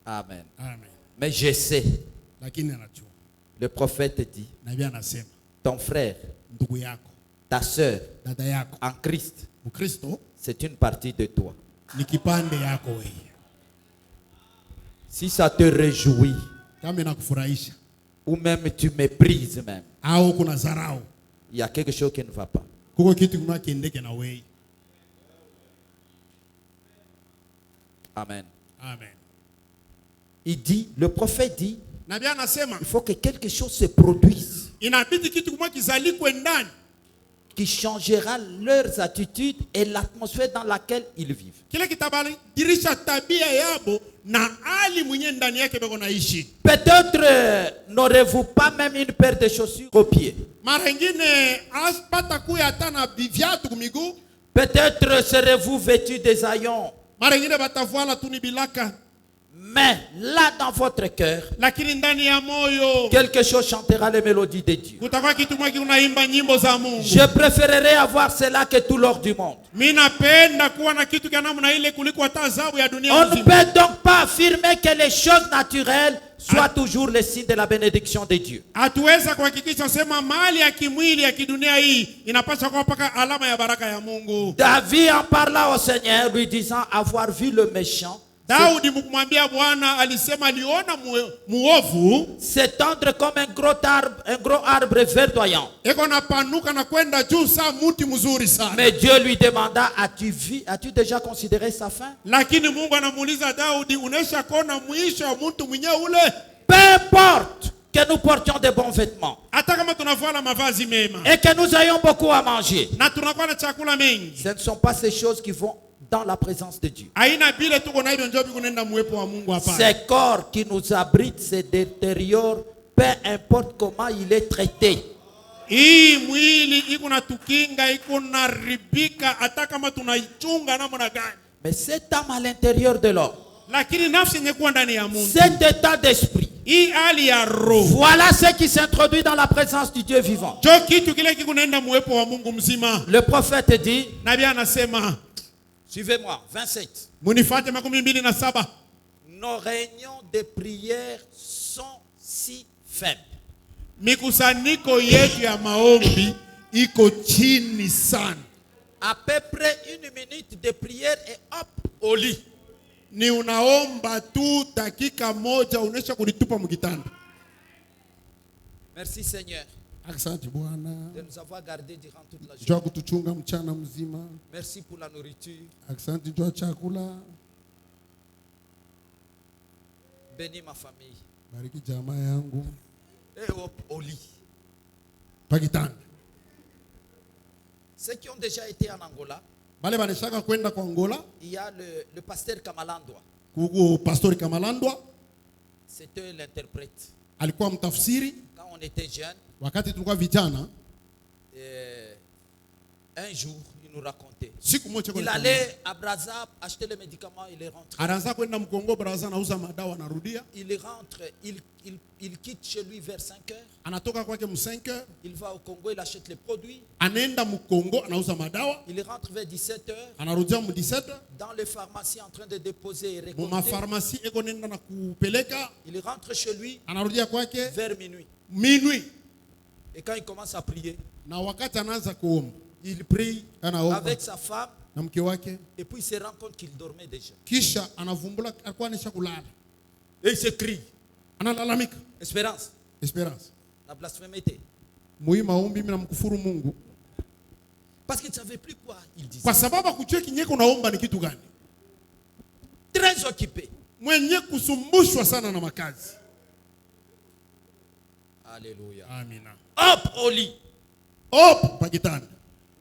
Amen.
Amen.
Mais je sais,
Lakini anajua.
le prophète dit,
Nabii anasema
ton frère,
ndugu yako,
ta soeur
dada yako,
en Christ,
Mkristo
c'est une partie de toi.
ni kipande yako wewe.
Si ça te réjouit,
Kama inakufurahisha
ou même tu méprises même,
au kuna zarau,
il y a quelque chose qui ne va pas.
kuko kitu kuna kiendeke na wewe.
Amen.
Amen.
Il dit, le prophète dit,
Nabii anasema
il faut que quelque chose se produise
inabidi kitu kumwe kizalikwe ndani
qui changera leurs attitudes et l'atmosphère dans laquelle ils vivent.
kile kitabadilisha tabia yabo na hali mwenye ndani yake beko naishi.
Peut-être n'aurez-vous pas même une paire de chaussures aux pieds.
Mara ingine aspata kuya hata na viatu kumiguu.
Peut-être serez-vous vêtus des haillons.
Mara ingine batavuala tu ni bilaka.
Mais là dans votre cœur,
Lakini ndani ya moyo
quelque chose chantera les mélodies de Dieu.
kutakuwa kitu mwaki unaimba nyimbo za Mungu.
Je préférerais avoir cela que tout l'or du monde.
Mimi napenda kuwa na kitu kana namna ile kuliko hata adhabu ya dunia
On ne
nzima.
peut donc pas affirmer que les choses naturelles soient toujours le signe de la bénédiction de Dieu.
Hatuweza kuhakikisha sema mali ya kimwili ya kidunia hii inapaswa kuwa paka alama ya baraka ya Mungu.
David en parla au Seigneur lui disant avoir vu le méchant
Daudi mkumwambia Bwana alisema aliona muovu
s'étendre comme un gros arbre verdoyant.
eko na panuka na kwenda juu saa muti mzuri sana.
Mais Dieu lui demanda, as-tu déjà considéré sa fin?
Lakini Mungu anamuuliza Daudi, unesha kona mwisho wa mtu mwenyewe ule?
Peu importe que nous portions de bons vêtements
Hata kama tunavala mavazi mema
et que nous ayons beaucoup à manger,
na tunakuwa na chakula mengi,
ce ne sont pas ces choses qui vont dans la présence de Dieu.
aina bile tuko na hivyo ndio kunenda muwepo wa Mungu hapa.
Ces corps qui nous abritent se détériorent, peu importe comment il est traité.
Hii mwili iko na tukinga, iko na ribika hata kama tunaichunga namna gani.
Mais cette âme à l'intérieur de l'homme,
Lakini nafsi yenye kuwa ndani ya Mungu,
cet état d'esprit,
hii hali ya roho,
voilà ce qui s'introduit dans la présence du Dieu vivant.
jo kitu kile kikunaenda muwepo wa Mungu mzima.
Le prophète dit,
Nabii anasema,
suivez-moi, 27.
munifate 27.
Nos réunions de prière sont si faibles.
Mikusanyiko yetu ya maombi iko chini sana.
À peu près 1 minute de prière et hop, au lit.
Ni unaomba tu dakika moja unesha kulitupa mkitanda.
Merci Seigneur
Asante Bwana
de nous avoir gardés durant toute la
jua
journée.
kutuchunga mchana mzima.
Merci pour la nourriture.
Asante jua chakula.
Bénis ma famille.
Bariki jamaa yangu.
Et hop, au lit.
Pakitanda.
Ceux qui ont déjà été en Angola,
Bale baneshaka kwenda kwa Angola.
il y a le pasteur Kamalandwa.
Kuko pastori Kamalandwa
C'était l'interprète.
alikuwa mtafsiri
Quand on était jeunes,
wakati tulikuwa vijana.
un jour, il nous racontait.
Siku moja
Il allait à Brazza acheter les médicaments, il est rentré.
anaanza kwenda Mkongo Brazza nauza madawa narudia.
Il rentre, il quitte chez lui vers 5 heures.
Anatoka kwake mu 5 heures.
Il va au Congo, il achète les produits.
Anaenda Mkongo anauza madawa.
Il rentre vers 17 heures.
Anarudia mu 17 heures.
Dans les pharmacies en train de déposer et
Mu
récolter.
mafarmasi eko nenda na kupeleka.
Il rentre chez lui
Anarudia kwake
vers minuit.
minuit.
Et quand il commence à prier,
Na wakati anaanza kuomba
il prie
anaomba
avec sa femme.
na mke wake,
Et puis il se rend compte qu'il dormait déjà.
kisha anavumbula alikuwa anisha kulala.
Et il s'écrie.
Analalamika.
Espérance.
Espérance.
La blasphémité.
Mui maombi mimi namkufuru Mungu.
Parce qu'il ne savait plus quoi il disait.
Kwa sababu akujue kinyeko naomba ni kitu gani.
Très occupé.
Mwenye kusumbushwa sana na makazi.
Alléluia.
Amina.
Hop, au lit.
Hop, pakitanda.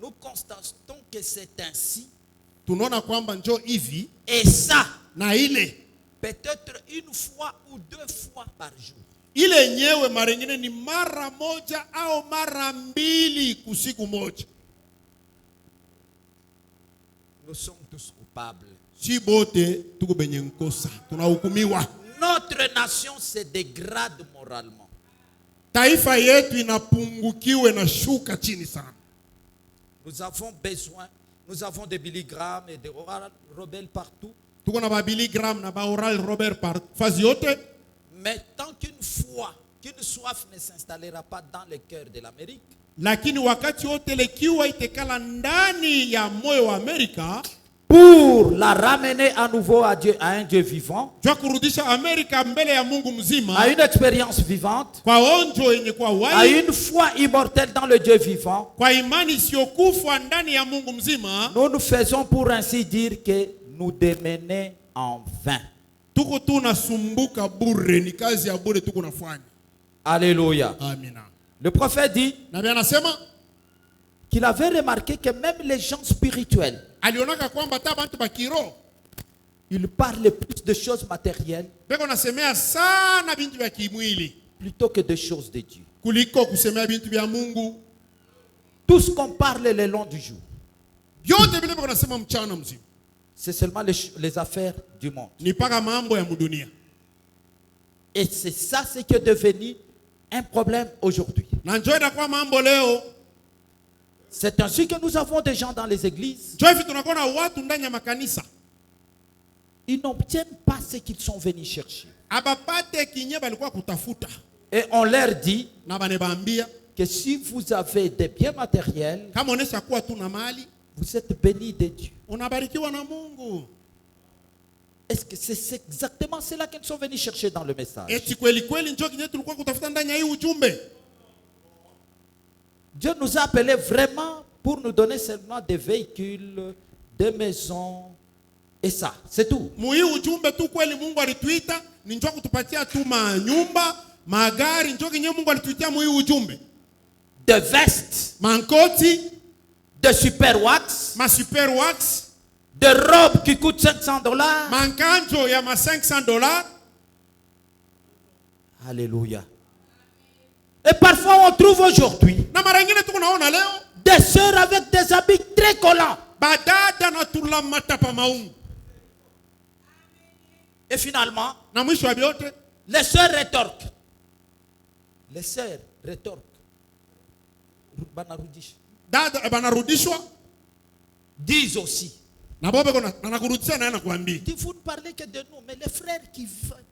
Nous constatons que c'est ainsi.
Tunaona kwamba njoo hivi
Et ça,
na ile.
peut-être une fois ou 2 fois par jour.
Ile yenyewe mara nyingine ni mara moja au mara mbili kusiku moja.
Nous sommes tous coupables.
Si bote tuko benye nkosa, tunahukumiwa.
Notre nation se dégrade moralement.
Taifa yetu inapungukiwe na shuka chini sana.
Nous avons besoin, nous avons des Billy Graham et des Oral Robert partout.
Tuko na ba Billy Graham na ba Oral Robert par fazi yote.
Mais tant qu'une foi, qu'une soif ne s'installera pas dans le cœur de l'Amérique,
Lakini wakati wote ile kiwa itekala ndani ya moyo wa Amerika,
pour la ramener à nouveau à Dieu, à un Dieu vivant,
jua kurudisha Amerika mbele ya Mungu mzima,
à une expérience vivante,
kwa onjo yenye kwa
à
wai,
une foi immortelle dans le Dieu vivant,
kwa imani isiyokufa ndani ya Mungu mzima,
nous nous faisons pour ainsi dire que nous démener
en vain.
Tuko tunasumbuka bure, ni kazi ya bure tuko nafanya.
Alléluia.
Amina.
Le prophète dit
Nabii anasema
qu'il avait remarqué que même les gens spirituels,
alionaka kwamba hata bantu ba kiroho
ils parlent plus de choses matérielles
beko nasemea sana bintu vya kimwili
plutôt que de choses de Dieu.
kuliko kusemea bintu vya Mungu.
Tout ce qu'on parle le long du jour,
Vyote vile beko nasema mchana mzima
c'est seulement les affaires du monde.
ni paka mambo ya mudunia.
Et c'est ça ce qui est devenu un problème aujourd'hui.
Na njoo inakuwa mambo leo.
C'est ainsi que nous avons des gens dans les églises.
Njoo hivi tunakuwa na watu ndani ya makanisa.
Ils n'obtiennent pas ce qu'ils sont venus chercher.
Abapate kinye balikuwa kutafuta.
Et on leur dit
Na banebambia
que si vous avez des biens matériels,
kama onesha kuwa tuna mali,
vous êtes bénis de Dieu.
unabarikiwa na Mungu.
Est-ce que c'est exactement cela qu'ils sont venus chercher dans le message?
Eti kweli kweli njoo kinye tulikuwa kutafuta ndani ya hii ujumbe.
Dieu nous a appelés vraiment pour nous donner seulement des véhicules, des maisons, et ça, c'est tout.
Muhi ujumbe tu kweli Mungu alituita ni njoo kutupatia tu manyumba, magari, njoo kinye Mungu alituitia muhi ujumbe.
De vestes,
Mankoti,
de super wax,
ma super wax,
de robes qui coûtent $500.
mankanjo ya ma $500.
Alléluia. Et parfois on trouve aujourd'hui
Na mara nyingine tuko naona leo
des sœurs avec des habits très collants.
badada na tula matapa maungu.
Et finalement,
Na mwisho wa biote
les sœurs rétorquent. Les sœurs rétorquent. Banarudisha.
dada banarudishwa
Disent aussi.
na bobe kona anakurudisha na anakuambia.
Vous ne parlez que de nous, mais les frères qui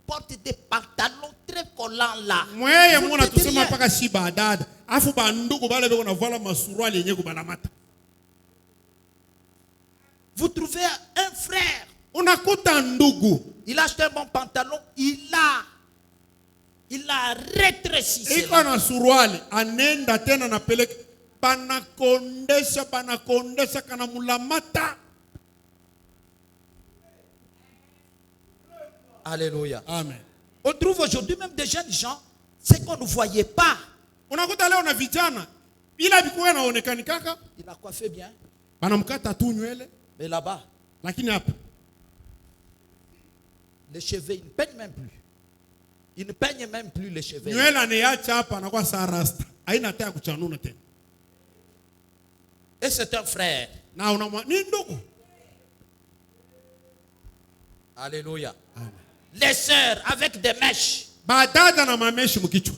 portent des pantalons très collants là.
Mweye
vous
mwana
dites
tusema
rien.
paka shiba dada. Afu bandugu bale beko na vala masuruali yenye kubanamata.
Vous trouvez un frère,
Unakuta ndugu
il a acheté un bon pantalon, il a rétréci
iko
cela.
na suruali anenda tena na peleka banakondesha kana mulamata.
Alléluia.
Amen.
On trouve aujourd'hui même des jeunes gens, ce qu'on ne voyait pas.
Unakuta leo na vijana ila bikuwa naonekani kaka
Il a coiffé bien,
banamkata tu nywele
mais là-bas,
lakini hapa
les cheveux, ils ne peignent même plus. Ils ne peignent même plus les cheveux.
nywele anayacha hapa anakuwa saa rasta. Haina hata ya kuchanuna tena.
Et c'est un frère.
Na unamwa ni ndugu.
Alléluia.
Amen.
Les sœurs avec des mèches.
Badada na mameshi mkichwa.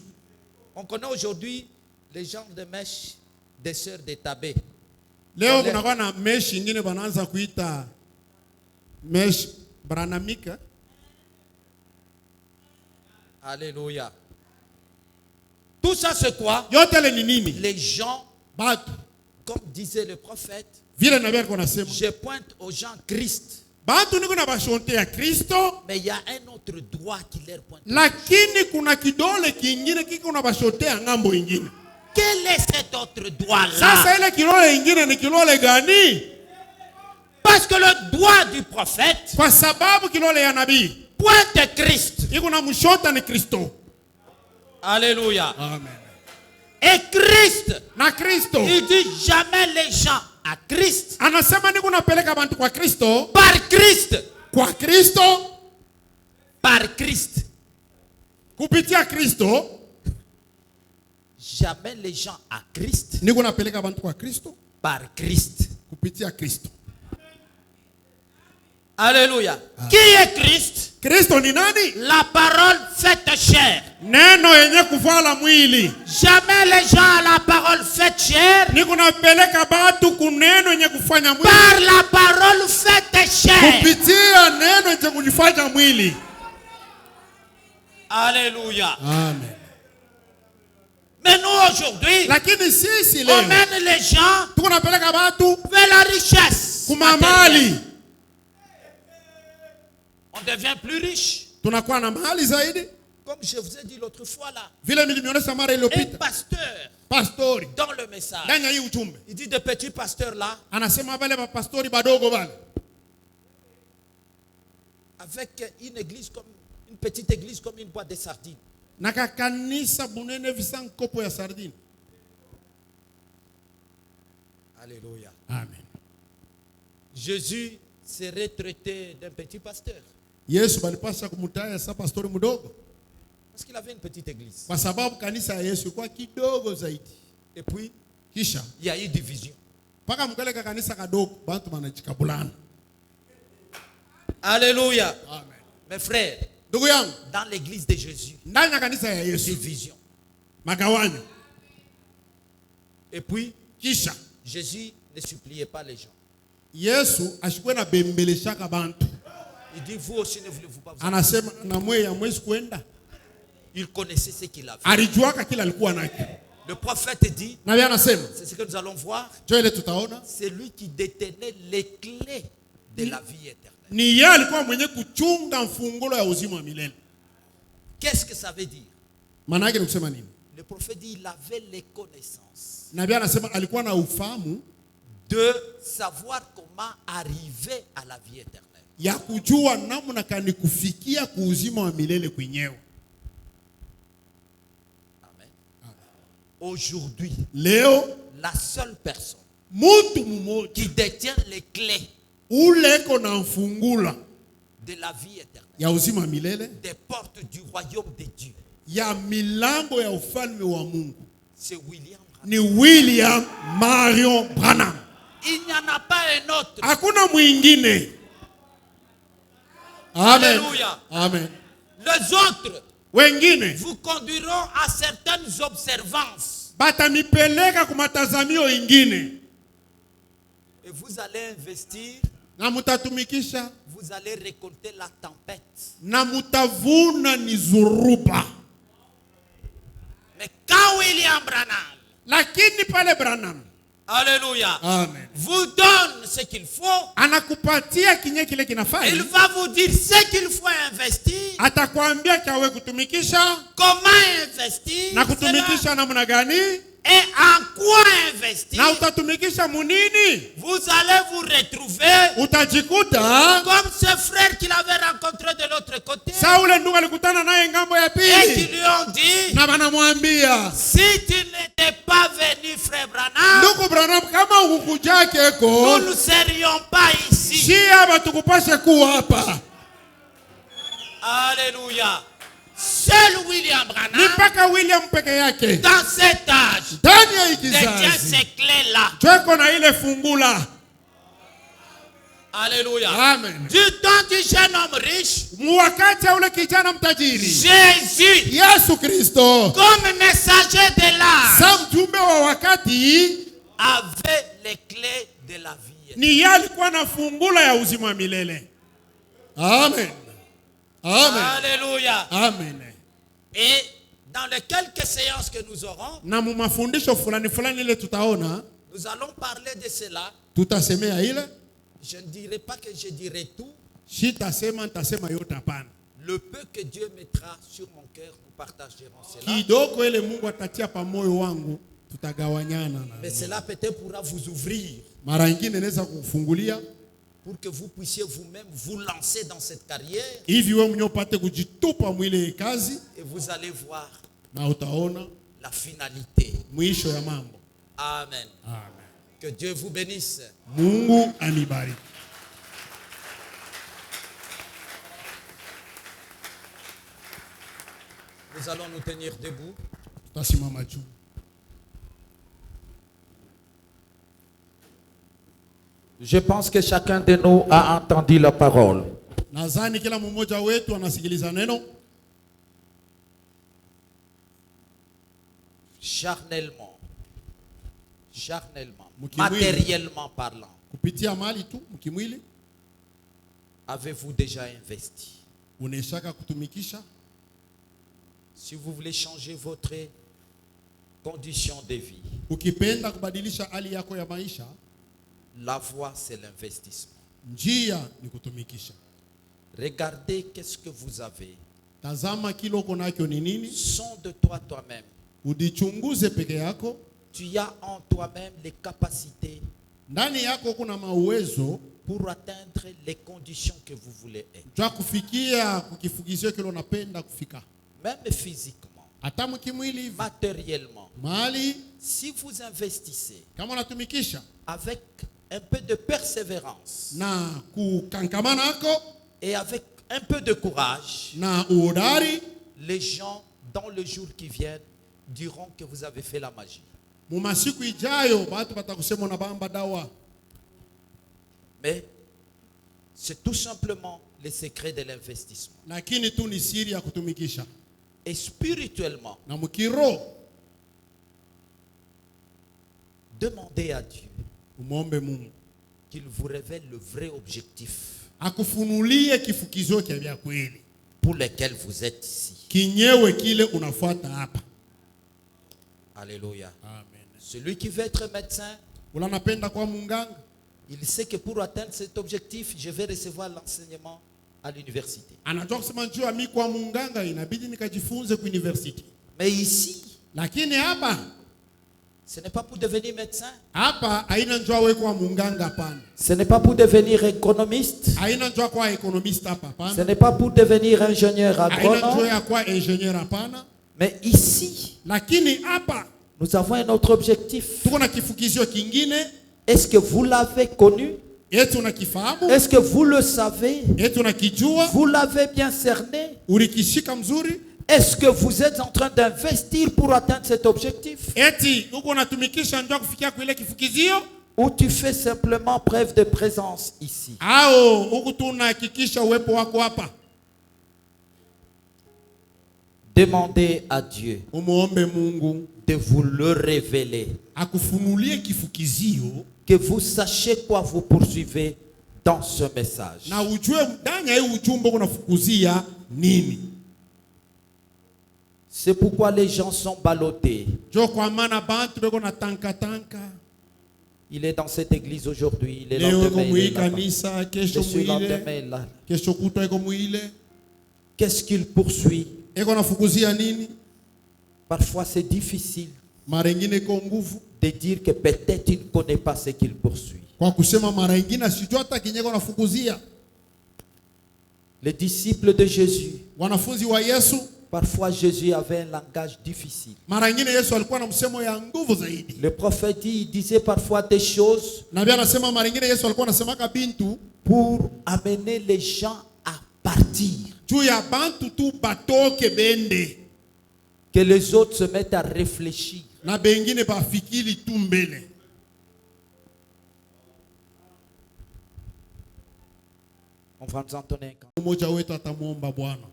On connaît aujourd'hui les gens de mèches des sœurs de Tabé.
Leo kunakuwa na meshi ingine banaanza kuita mesh branamika.
Alléluia. Tout ça c'est quoi?
Yote le ni nini?
Les gens,
Batu.
comme disait le prophète,
Vile nabii alikuwa anasema.
je pointe aux gens Christ.
Batu niko na bashonte ya Kristo,
Mais il y a un autre droit qui leur pointe.
lakini kuna kidole kingine kiko na bashonte ya ngambo ingine.
Quel est cet autre droit-là?
Sasa ile kilole ingine ni kilole gani?
Parce que le doigt du prophète
Kwa sababu kilole ya nabii
pointe Christ.
iko na mshota ni Kristo.
Alléluia.
Amen.
Et Christ,
Na Kristo
il dit jamais les gens à Christ.
anasema niko napeleka bantu kwa Kristo,
Par Christ.
kwa Kristo,
Par Christ.
kupitia Kristo.
Jamais les gens à Christ.
Niko napeleka bantu kwa Kristo,
Par Christ.
kupitia Kristo.
Alléluia. Qui est Christ?
Kristo ni nani?
La parole faite chair.
Neno yenye kuvala mwili.
Jamais les gens à la parole faite chair.
Niko napeleka batu kuneno yenye kufanya mwili.
Par la parole faite chair.
Kupitia neno yenye kujifanya mwili.
Alléluia.
Amen.
Mais nous aujourd'hui,
Lakini sisi
on
leo
mène les gens
tuko napeleka batu
vers la richesse.
kumamali.
On devient plus riche.
Tunakuwa na mali zaidi.
Comme je vous ai dit l'autre fois là.
Vile nilimionyesha mara
Un
iliyopita.
pasteur,
Pastori
dans le message,
ndani ya hii ujumbe
il dit de petits pasteurs là.
anasema wale pastori badogo wale
avec une église comme une petite église comme une boîte de sardines.
Naka kanisa bunene visan kopo ya sardine.
Alléluia.
Amen.
Jésus s'est retraité d'un petit pasteur
Yesu balipasha kumutaya sa pastori mdogo
parce qu'il avait une petite église.
kwa sababu kanisa ya Yesu kwa kidogo zaidi.
Et puis,
Kisha
il y a eu division.
paka mkeleka kanisa kadogo bantu manachikabulana.
Alléluia.
Amen.
Mes frères,
Ndugu yangu,
dans l'église de Jésus,
ndani ya kanisa ya Yesu
division.
magawanyo.
Et puis,
Kisha
Jésus ne suppliait pas les gens.
Yesu ashikwe na bembeleshaka bantu.
Il dit, vous aussi ne voulez-vous pas vous.
Anasema na mwe ya mwezi kwenda.
Il connaissait ce qu'il avait.
Alijuaka kila alikuwa nake.
Le prophète dit,
Na yeye anasema,
c'est ce que nous allons voir,
jo ile tutaona,
c'est lui qui détenait les clés de la vie éternelle.
ni yeye alikuwa mwenye kuchunga mfungulo ya uzima wa milele.
Qu'est-ce que ça veut dire?
Maana yake ni kusema nini?
Le prophète dit, il avait les connaissances
Nabii anasema alikuwa na ufahamu
de savoir comment arriver à la vie éternelle.
ya kujua namna kani kufikia kuuzima wa milele kwenyewe.
Amen. Aujourd'hui,
Leo
la seule personne
mtu mmoja
qui détient les clés
ule kona mfungula
de la vie éternelle,
ya uzima wa milele,
des portes du royaume de Dieu,
ya milango ya ufalme wa Mungu,
c'est William Branham.
ni William Marion Branham.
Il n'y en a pas un autre.
Hakuna mwingine. Amen.
Alléluia.
Amen.
Les autres
Wengine
vous conduiront à certaines observances.
batamipeleka kumatazamio ingine
Et vous allez investir,
na mutatumikisha
vous allez récolter la tempête.
na mutavuna ni zuruba.
Mais quand William Branham,
Lakini pale Branham,
alléluia,
amen,
vous donne ce qu'il faut,
anakupatia kinye kile kinafaa,
il va vous dire ce qu'il faut investir,
atakwambia kawe kutumikisha
comment investir,
na
cela,
kutumikisha namna gani
et en quoi investir.
na utatumikisha munini.
Vous allez vous retrouver
Utajikuta
comme ce frère qu'il avait rencontré de l'autre côté
Saule ndugu alikutana naye ngambo ya
et qui
pili
lui ont dit,
na banamwambia,
si tu n'étais pas venu, frère Branham,
ndugu Branham, kama ukujake ko
nous ne serions pas ici.
shia batukupashe kuwa hapa.
Alléluia. Seul William
Ni
Branham,
mpaka William peke yake
dans cet âge,
ndani ya hii
détient
kizazi
ces clés-là.
tweko na ile fungula.
Alléluia.
Amen.
Du temps du jeune homme riche,
Mwakati ya ule kijana mtajiri
Jésus,
Yesu Kristo
comme messager de l'âge,
sa mjumbe wa wakati
avait les clés de la vie.
ni yeye alikuwa na fungula ya uzima wa milele. Amen. Amen.
Alléluia.
Amen.
Et dans les quelques séances que nous aurons,
Na mu mafundisho fulani fulani ile tutaona,
nous allons parler de cela.
tutasemea ile,
Je ne dirai pas que je dirai tout.
sitasema nitasema yote hapana.
Le peu que Dieu mettra sur mon cœur, nous partagerons cela.
Kidogo ile Mungu atatia pa moyo wangu tutagawanyana na.
Mais cela peut-être pourra vous ouvrir
Mara nyingine naweza kukufungulia
pour que vous puissiez vous-même vous lancer dans cette carrière
hivi wewe mwenyewe upate kujitupa mwile kazi
et vous allez voir
na utaona
la finalité.
mwisho ya mambo.
Amen.
Amen.
Que Dieu vous bénisse.
Mungu anibariki.
Nous allons nous tenir debout.
Tutasimama juu.
Je pense que chacun de nous a entendu la parole.
Nadhani kila mmoja wetu anasikiliza neno.
Charnellement,
Mukimwili.
matériellement parlant,
Kupitia mali tu mkimwili
avez-vous déjà investi?
uneshaka kutumikisha.
Si vous voulez changer votre condition de vie,
Ukipenda kubadilisha hali yako ya maisha,
la voie c'est l'investissement.
njia ni kutumikisha.
Regardez qu'est-ce que vous avez.
Tazama kile uko nacho ni nini,
Sonde-toi toi-même.
udichunguze peke yako.
Tu as en toi-même les capacités
Ndani yako kuna mauwezo
pour atteindre les conditions que vous voulez être.
jua kufikia kukifugizio kile unapenda kufika.
Même physiquement,
Hata mkimwili hivi,
matériellement.
mahali
Si vous investissez
kama unatumikisha
avec un peu de persévérance
na kukankamana ako
et avec un peu de courage,
na uhodari,
les gens, dans le jour qui viennent, diront que vous avez fait la magie.
mumasiku ijayo watu watakusema unabamba dawa.
Mais c'est tout simplement le secret de l'investissement.
Lakini tu ni siri ya kutumikisha.
Et spirituellement,
Na mkiro
demandez à Dieu
umombe Mungu
qu'il vous révèle le vrai objectif
akufunulie kifukizio kya vya kweli
pour lequel vous êtes ici.
kinyewe kile unafuata hapa.
Alléluia.
Amen.
Celui qui veut être médecin,
Unapenda kwa munganga,
il sait que pour atteindre cet objectif, je vais recevoir l'enseignement à l'université.
anajua kusema njoo ami kwa munganga inabidi nikajifunze ku university.
Mais ici,
Lakini hapa
ce n'est pas pour devenir médecin.
haina njoo wewe kwa munganga hapana.
Ce n'est pas pour devenir économiste.
Haina njoo kwa economist hapa
Ce
hapana.
n'est pas pour devenir ingénieur
Haina njoo
agronome.
ya kwa engineer hapana.
Mais ici,
Lakini hapa
nous avons un autre objectif.
tuko na kifukizio kingine,
Est-ce que vous l'avez connu?
eti unakifahamu,
Est-ce que vous le savez?
eti unakijua,
Vous l'avez bien cerné?
ulikishika mzuri,
Est-ce que vous êtes en train d'investir pour atteindre cet objectif?
eti uko unatumikisha njoo kufikia kwa ile kifukizio,
Ou tu fais simplement preuve de présence ici?
au huku tunahakikisha uwepo wako hapa.
Demandez à Dieu
Umuombe Mungu
de vous le révéler.
akufunulie kifukizio
Que vous sachiez quoi vous poursuivez dans ce message.
na ujue ndani ya hii ujumbe unafukuzia nini.
C'est pourquoi les gens sont ballottés.
Jo kwa maana bantu beko na tanka.
Il est dans cette église aujourd'hui. Il est
Leo iko
lendemain, il est
mwii
là-bas.
kanisa,
Je
kesho
suis lendemain
mwile,
là.
kesho kutwa iko mwile.
Qu'est-ce qu'il poursuit?
Eko nafukuzia nini?
Parfois c'est difficile
Mara ingine iko nguvu.
de dire que peut-être il ne connaît pas ce qu'il poursuit.
Kwa kusema mara ingine sijua hata kinyeko nafukuzia.
Les disciples de Jésus,
Wanafunzi wa Yesu,
parfois Jésus avait un langage difficile.
mara ingine Yesu alikuwa na msemo ya nguvu zaidi.
Le prophète il disait parfois des choses
Nabii anasema mara ingine Yesu alikuwa anasemaka bintu
pour amener les gens à partir.
juu ya bantu tu batoke bende
Que les autres se mettent à réfléchir.
na bengine bafikiri tu mbele.
On va nous entonner un cantique.
Mmoja wetu atamuomba Bwana.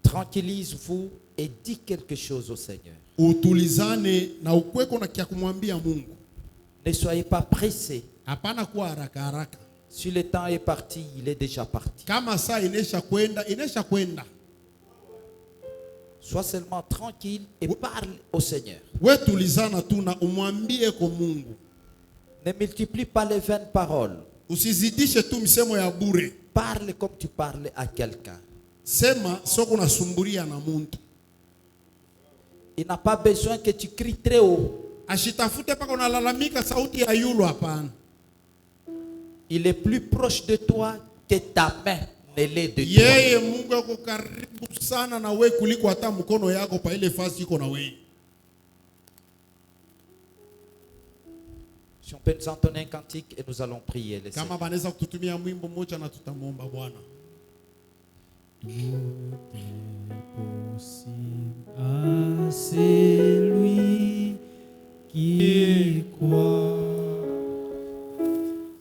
Tranquillise-vous et dis quelque chose au Seigneur.
Utulizane na ukweko na kia kumwambia Mungu.
Ne soyez pas pressés.
Hapana kuwa haraka haraka.
Si le temps est parti, il est déjà parti.
Kama saa inesha kwenda.
Sois seulement tranquille et parle au Seigneur.
We tulizana tu na umwambie kwa Mungu.
Ne multiplie pas les vaines paroles.
Usizidishe tu misemo ya bure.
Parle comme tu parles à quelqu'un.
Sema soko nasumburia na muntu.
Il n'a pas besoin que tu cries très haut.
Ashitafute paka unalalamika sauti ya yulu hapana.
Il est plus proche de toi que ta main ne l'est de
Yeye
toi.
Mungu yuko karibu sana na we kuliko hata mkono yako pa ile fasi iko na we.
Si on peut nous entonner un cantique et nous allons prier. Le
Kama
Seigneur.
banaweza kututumia mwimbo mmoja na tutamuomba Bwana.
À celui qui croit,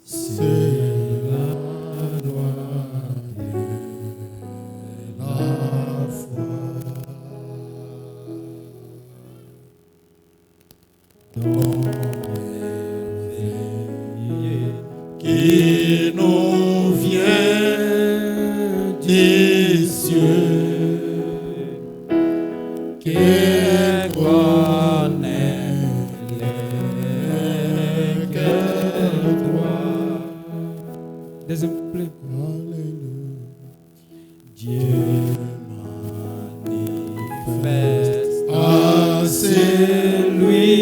c'est la gloire et la foi. Dans merveilleux qui nous vient des cieux. Que connaît que toi. Deuxième couplet. Dieu manifeste à celui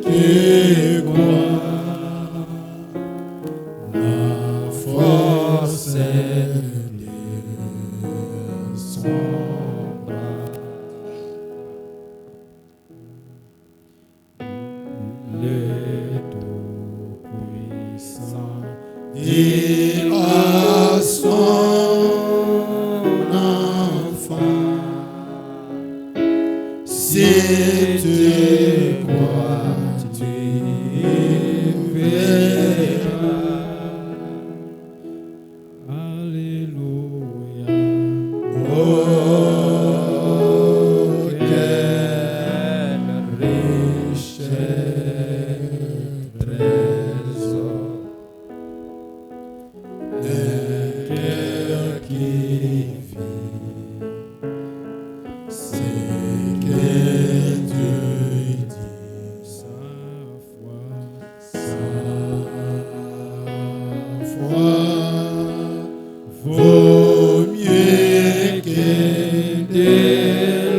qui croit.
C'était quoi tu verras.
Alléluia.
Oh, quelle richesse, trésor, un cœur qui vit, c'est que Dieu dit
Sa foi.
sa foi vaut mieux que de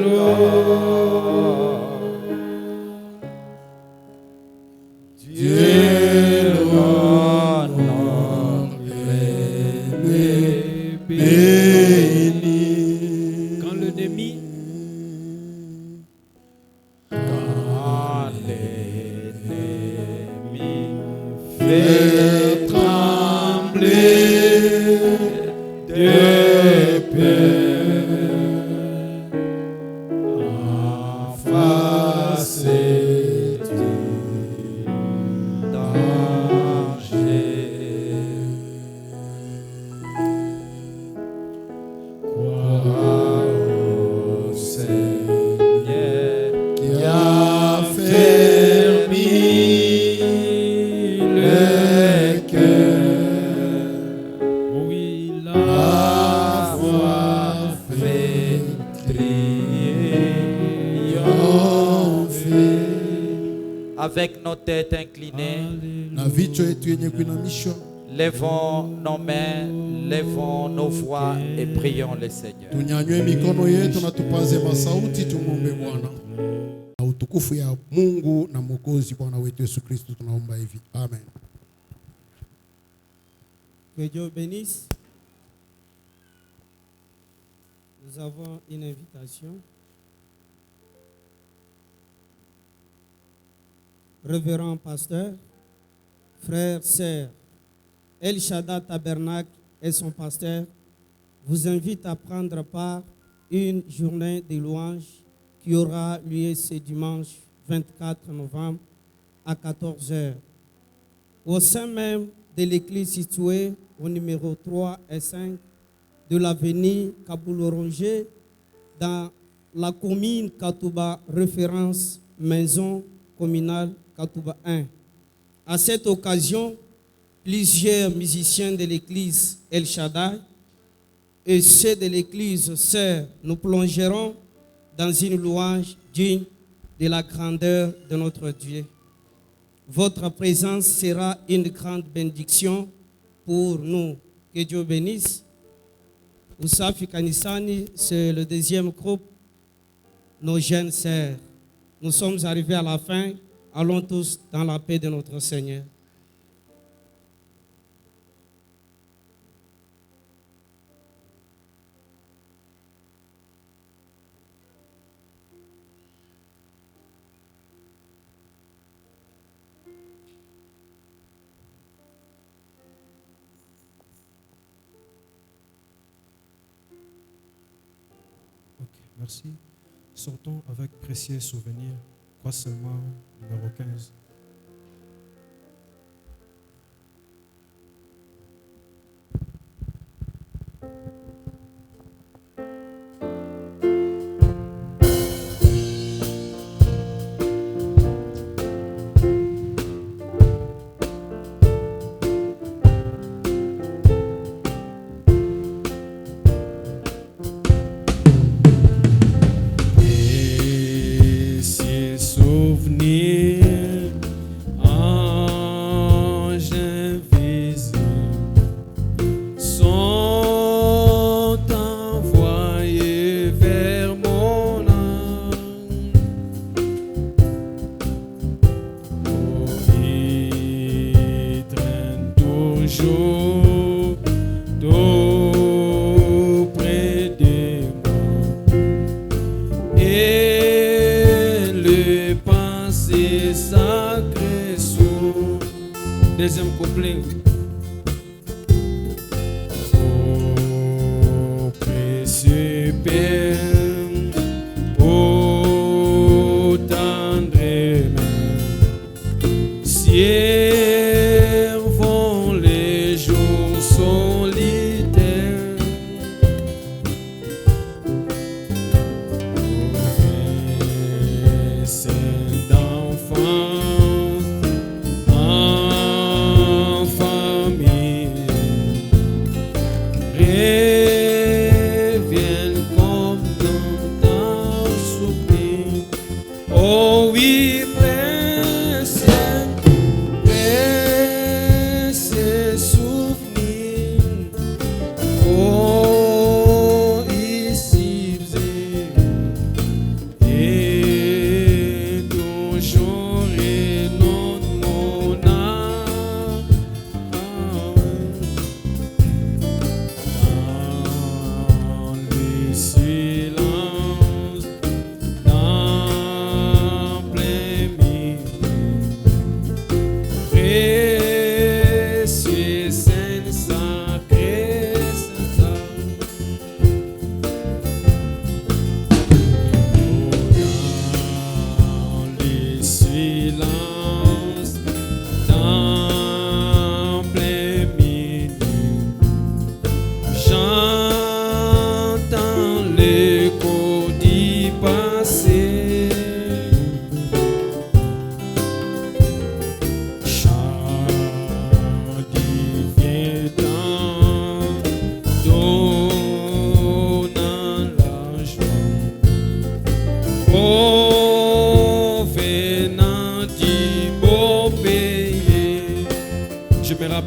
l'or. Dieu l'honore et le bénit.
Quand l'ennemi
Quand l'ennemi fait trembler de peur, en face du danger. Crois au Seigneur qui a fermi le cœur,
oui,
la
là,
foi fait triompher.
Avec nos têtes inclinées,
Na vichwa yetu yenye kuinamishwa,
levons nos mains, levons nos voix et prions le Seigneur.
tunyanywe mikono yetu na tupaze masauti, tumwombe Bwana. Na utukufu ya Mungu na Mwokozi Bwana wetu Yesu Kristo tunaomba hivi. Amen.
Que Dieu bénisse. Nous avons une invitation. Révérend pasteur, frères, sœurs, El Shaddai Tabernacle et son pasteur vous invitent à prendre part une journée de louange qui aura lieu ce dimanche 24 novembre à 14h. Au sein même de l'église située au numéro 3 et 5 de l'avenue Kaboul-Oranger dans la commune Katouba, référence maison communale Katouba 1. À cette occasion, plusieurs musiciens de l'église El Shaddai et ceux de l'église Sœur nous plongerons dans une louange digne de la grandeur de notre Dieu. Votre présence sera une grande bénédiction pour nous. Que Dieu bénisse. Usafi Kanisani, c'est le deuxième groupe, nos jeunes sœurs. Nous sommes arrivés à la fin. Allons tous dans la paix de notre Seigneur.
ok, merci. Sortons avec précieux souvenir. Croix seulement numéro 15.
Précieux souvenir, ange invisible, sont envoyés vers mon âme. Oh, ils traînent toujours auprès de moi. Et le pensée sacré sous.
Deuxième couplet.
Oh, précieux Père, oh,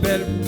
rappelle.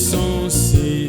Essentiel.